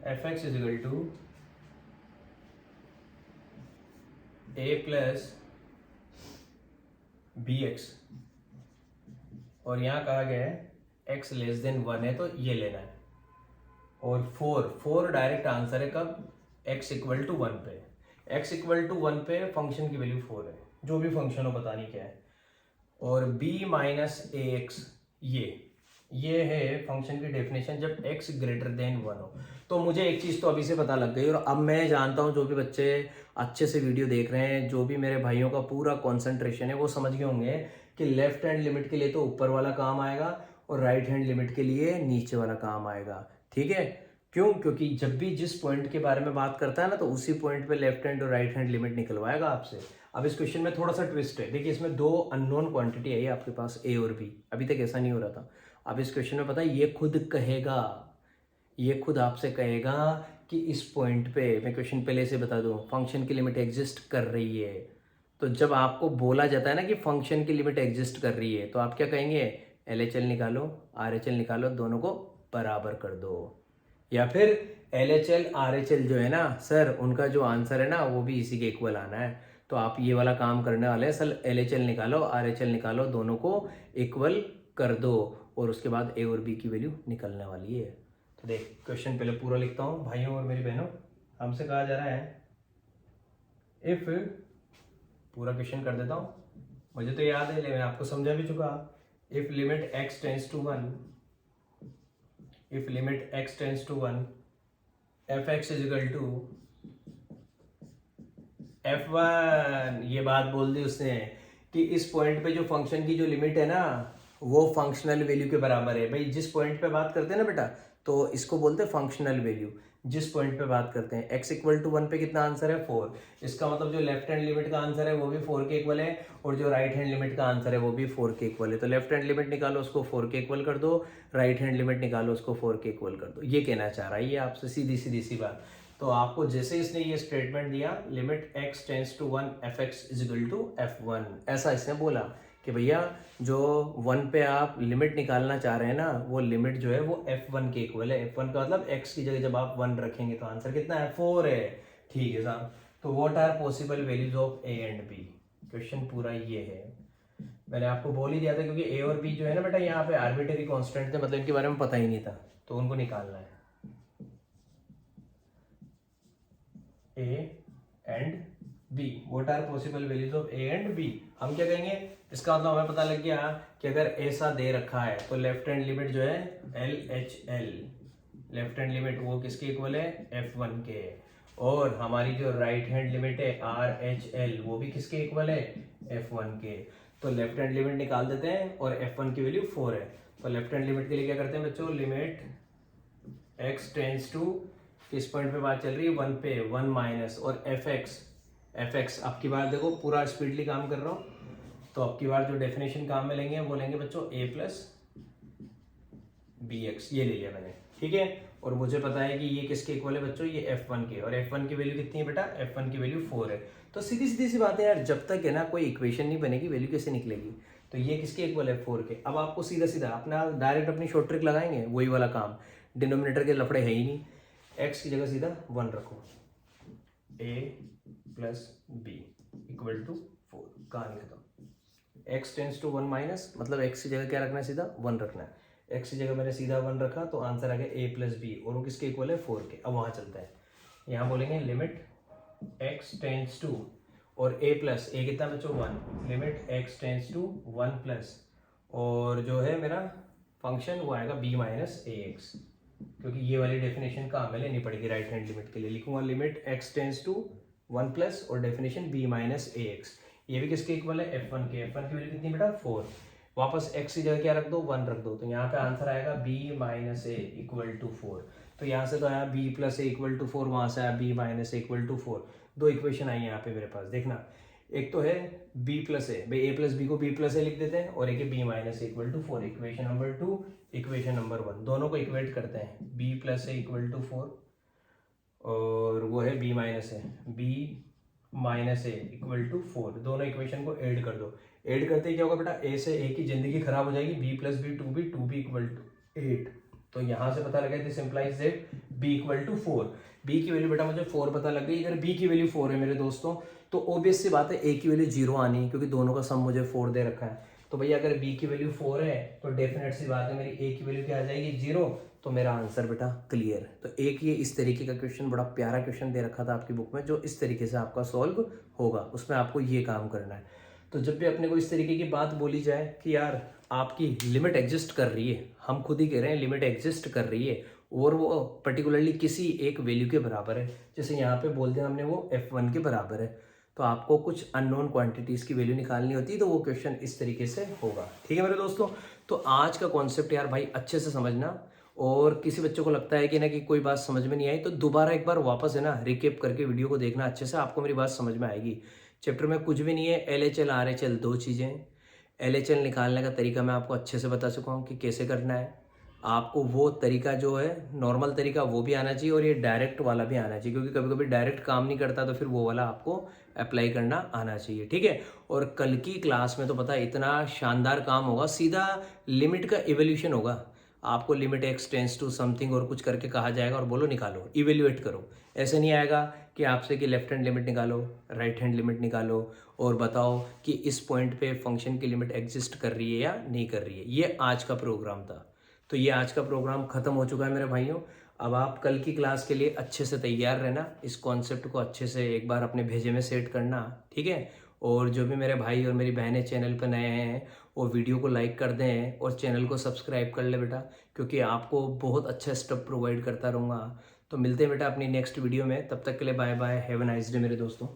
fx is equal to a plus bx, और यहां कहा गया है x लेस देन 1 है तो ये लेना है। और 4 डायरेक्ट आंसर है कब, x इक्वल टू 1 पे। x इक्वल टू 1 पे फंक्शन की वैल्यू 4 है, जो भी फंक्शन हो पता नहीं क्या है। और b माइनस ए एक्स, ये है फंक्शन की डेफिनेशन जब x ग्रेटर देन 1 हो। तो मुझे एक चीज़ तो अभी से पता लग गई, और अब मैं जानता हूँ जो भी बच्चे अच्छे से वीडियो देख रहे हैं, जो भी मेरे भाइयों का पूरा कॉन्सेंट्रेशन है, वो समझ गए होंगे कि लेफ्ट हैंड लिमिट के लिए तो ऊपर वाला काम आएगा और राइट हैंड लिमिट के लिए नीचे वाला काम आएगा। ठीक है, क्यों? क्योंकि जब भी जिस पॉइंट के बारे में बात करता है ना, तो उसी पॉइंट पे लेफ्ट हैंड और राइट हैंड लिमिट निकलवाएगा आपसे। अब इस क्वेश्चन में थोड़ा सा ट्विस्ट है, देखिए इसमें 2 अननोन क्वांटिटी है आपके पास, ए और बी। अभी तक ऐसा नहीं हो रहा था। अब इस क्वेश्चन में पता है ये खुद कहेगा, ये खुद आपसे कहेगा कि इस पॉइंट पे, मैं क्वेश्चन पहले से बता दूं, फंक्शन की लिमिट एग्जिस्ट कर रही है। तो जब आपको बोला जाता है ना कि फंक्शन की लिमिट एग्जिस्ट कर रही है, तो आप क्या कहेंगे, LHL निकालो, RHL निकालो, दोनों को बराबर कर दो। या फिर LHL RHL जो है ना सर, उनका जो आंसर है ना वो भी इसी के इक्वल आना है। तो आप ये वाला काम करने वाले हैं सर, LHL निकालो, RHL निकालो, दोनों को इक्वल कर दो, और उसके बाद ए और बी की वैल्यू निकलने वाली है। तो देख क्वेश्चन पहले पूरा लिखता हूँ भाइयों और मेरी बहनों। हमसे कहा जा रहा है इफ, पूरा क्वेश्चन कर देता हूँ, मुझे तो याद है, मैं आपको समझा भी चुका। If limit x tends to 1, if limit x tends to 1, fx is equal to f1। ये बात बोल दी उसने कि इस पॉइंट पे जो फंक्शन की जो लिमिट है ना, वो फंक्शनल वैल्यू के बराबर है। भाई जिस पॉइंट पे बात करते हैं ना बेटा, तो इसको बोलते हैं फंक्शनल वैल्यू। जिस पॉइंट पे बात करते हैं, x इक्वल टू 1 पे कितना आंसर है, 4। इसका मतलब जो लेफ्ट हैंड लिमिट का आंसर है वो भी 4 के इक्वल है, और जो राइट हैंड लिमिट का आंसर है वो भी 4 के इक्वल है। तो लेफ्ट हैंड लिमिट निकालो, उसको 4 के इक्वल कर दो, राइट हैंड लिमिट निकालो, उसको 4 के इक्वल कर दो। ये कहना चाह रहा है ये आपसे, सीधी सीधी सी बात। तो आपको जैसे इसने ये स्टेटमेंट दिया, limit x tends to 1 fx is equal to f1, ऐसा इसने बोला कि भैया जो 1 पे आप लिमिट निकालना चाह रहे हैं ना, वो लिमिट जो है वो f1 के इक्वल है। f1 का मतलब x की जगह जब आप 1 रखेंगे तो आंसर कितना है, 4 है। ठीक है साहब। तो what are possible values of a and b, question पूरा ये है। मैंने आपको बोल ही दिया था, क्योंकि a और b जो है ना बेटा, यहाँ पे आर्बिट्रेरी कांस्टेंट थे, मतलब इनके बारे में पता ही नहीं था, तो उनको निकालना है। a and b, what are possible values of a and b। हम क्या कहेंगे, इसका मतलब हमें पता लग गया कि अगर ऐसा दे रखा है तो लेफ्ट हैंड लिमिट जो है LHL, लेफ्ट हैंड लिमिट वो किसके इक्वल है, f1 के, और हमारी जो राइट हैंड लिमिट है RHL वो भी किसके इक्वल है, f1 के। तो लेफ्ट हैंड लिमिट निकाल देते हैं, और f1 की वैल्यू 4 है। तो लेफ्ट हैंड लिमिट के लिए क्या करते हैं बच्चों, लिमिट x टेंस टू, किस पॉइंट पे बात चल रही है, 1 पे, 1 माइनस, और fx अब की बार देखो पूरा स्पीडली काम कर रहा हूँ, तो अब की बार जो डेफिनेशन काम में लेंगे वो लेंगे बच्चों a प्लस bx, ये ले लिया मैंने। ठीक है, और मुझे पता है कि ये किसके इक्वल है बच्चों, ये f1 के, और f1 की वैल्यू कितनी है बेटा, f1 की वैल्यू 4 है। तो सीधी सीधी सी बात है यार, जब तक है ना कोई इक्वेशन नहीं बनेगी वैल्यू कैसे निकलेगी। तो ये किसके इक्वल है, 4 के। अब आपको सीधा सीधा अपना डायरेक्ट अपनी शॉर्ट ट्रिक लगाएंगे, वही वाला काम, डिनोमिनेटर के लफड़े है ही नहीं, x की जगह सीधा 1 रखो, a plus b equal to 4, कहानी खत्म। x टेंस टू 1 माइनस, मतलब x की जगह क्या रखना है, सीधा 1 रखना है। x की जगह मैंने सीधा 1 रखा, तो आंसर आ गया a प्लस बी, और वो किसके इक्वल है, 4 के। अब वहाँ चलता है, यहाँ बोलेंगे लिमिट x टेंस टू, और a प्लस, a कितना बच्चों 1, limit x tends to 1 plus, और जो है मेरा फंक्शन वो आएगा b माइनस ए एक्स, क्योंकि ये वाली डेफिनेशन काम में लेनी पड़ेगी राइट हैंड लिमिट के लिए। लिखूंगा limit x tends to 1 plus और definition b minus a x, ये भी किसके इक्वल है, f1 के। f1 की वैल्यू कितनी बेटा, 4। वापस x की जगह क्या रख दो, 1 रख दो, तो यहाँ पे आंसर आएगा b minus a equal to 4। तो यहाँ से तो आया b plus a equal to 4, वहाँ से आया b minus a equal to 4। दो इक्वेशन आई यहाँ पे मेरे पास, देखना, एक तो है b प्लस ए, भाई a प्लस बी को b प्लस ए लिख देते हैं, और एक है b minus a equal to 4। Equation number 2, equation number 1, दोनों को इक्वेट करते हैं, b plus a equal to 4, और वो है b minus a, b minus a equal to 4, दोनों इक्वेशन को ऐड कर दो। ऐड करते ही क्या होगा बेटा, a से a की जिंदगी खराब हो जाएगी, b plus b 2b equal to 8। तो यहाँ से पता लगा this implies that b equal to 4। b की वैल्यू बेटा मुझे 4 पता लग गई। अगर b की वैल्यू 4 है मेरे दोस्तों, तो ऑब्वियस सी बात है a की वैल्यू 0 आनी है, क्योंकि दोनों का सम मुझे 4 दे रखा है। तो भैया अगर b की वैल्यू 4 है, तो डेफिनेट सी बात है मेरी a की वैल्यू क्या आ जाएगी, 0। तो मेरा आंसर बेटा क्लियर। तो एक ये इस तरीके का क्वेश्चन, बड़ा प्यारा क्वेश्चन दे रखा था आपकी बुक में, जो इस तरीके से आपका सॉल्व होगा, उसमें आपको ये काम करना है। तो जब भी अपने को इस तरीके की बात बोली जाए कि यार आपकी लिमिट एग्जिस्ट कर रही है, हम खुद ही कह रहे हैं लिमिट एग्जिस्ट कर रही है, और वो पर्टिकुलरली किसी एक वैल्यू के बराबर है, जैसे यहाँ पे बोल दिया हमने वो f1 के बराबर है, तो आपको कुछ अननोन क्वांटिटीज़ की वैल्यू निकालनी होती है, तो वो क्वेश्चन इस तरीके से होगा। ठीक है मेरे दोस्तों, तो आज का कॉन्सेप्ट यार भाई अच्छे से समझना, और किसी बच्चे को लगता है कि ना कि कोई बात समझ में नहीं आई, तो दोबारा एक बार वापस है ना रिकेप करके वीडियो को देखना अच्छे से, आपको मेरी बात समझ में आएगी। चैप्टर में कुछ भी नहीं है, LHL RHL दो चीज़ें हैं। LHL निकालने का तरीका मैं आपको अच्छे से बता चुका हूँ कि कैसे करना है। आपको वो तरीका जो है नॉर्मल तरीका वो भी आना चाहिए, और ये डायरेक्ट वाला भी आना चाहिए, क्योंकि कभी कभी डायरेक्ट काम नहीं करता, तो फिर वो वाला आपको अप्लाई करना आना चाहिए। ठीक है, और कल की क्लास में तो पता है इतना शानदार काम होगा, सीधा लिमिट का इवोल्यूशन होगा। आपको limit x tends to something और कुछ करके कहा जाएगा और बोलो निकालो, इवेल्युएट करो। ऐसे नहीं आएगा कि आपसे कि लेफ्ट हैंड लिमिट निकालो, राइट हैंड लिमिट निकालो और बताओ कि इस पॉइंट पे फंक्शन की लिमिट एग्जिस्ट कर रही है या नहीं कर रही है। ये आज का प्रोग्राम था। तो ये आज का प्रोग्राम खत्म हो चुका है मेरे भाइयों। अब आप कल की क्लास के लिए अच्छे से तैयार रहना, इस कॉन्सेप्ट को अच्छे से एक बार अपने भेजे में सेट करना। ठीक है, और जो भी मेरे भाई और मेरी बहनें चैनल पर नए हैं वो वीडियो को लाइक कर दें और चैनल को सब्सक्राइब कर ले बेटा, क्योंकि आपको बहुत अच्छा स्टेप प्रोवाइड करता रहूँगा। तो मिलते हैं बेटा अपनी नेक्स्ट वीडियो में, तब तक के लिए bye bye, have a nice day मेरे दोस्तों।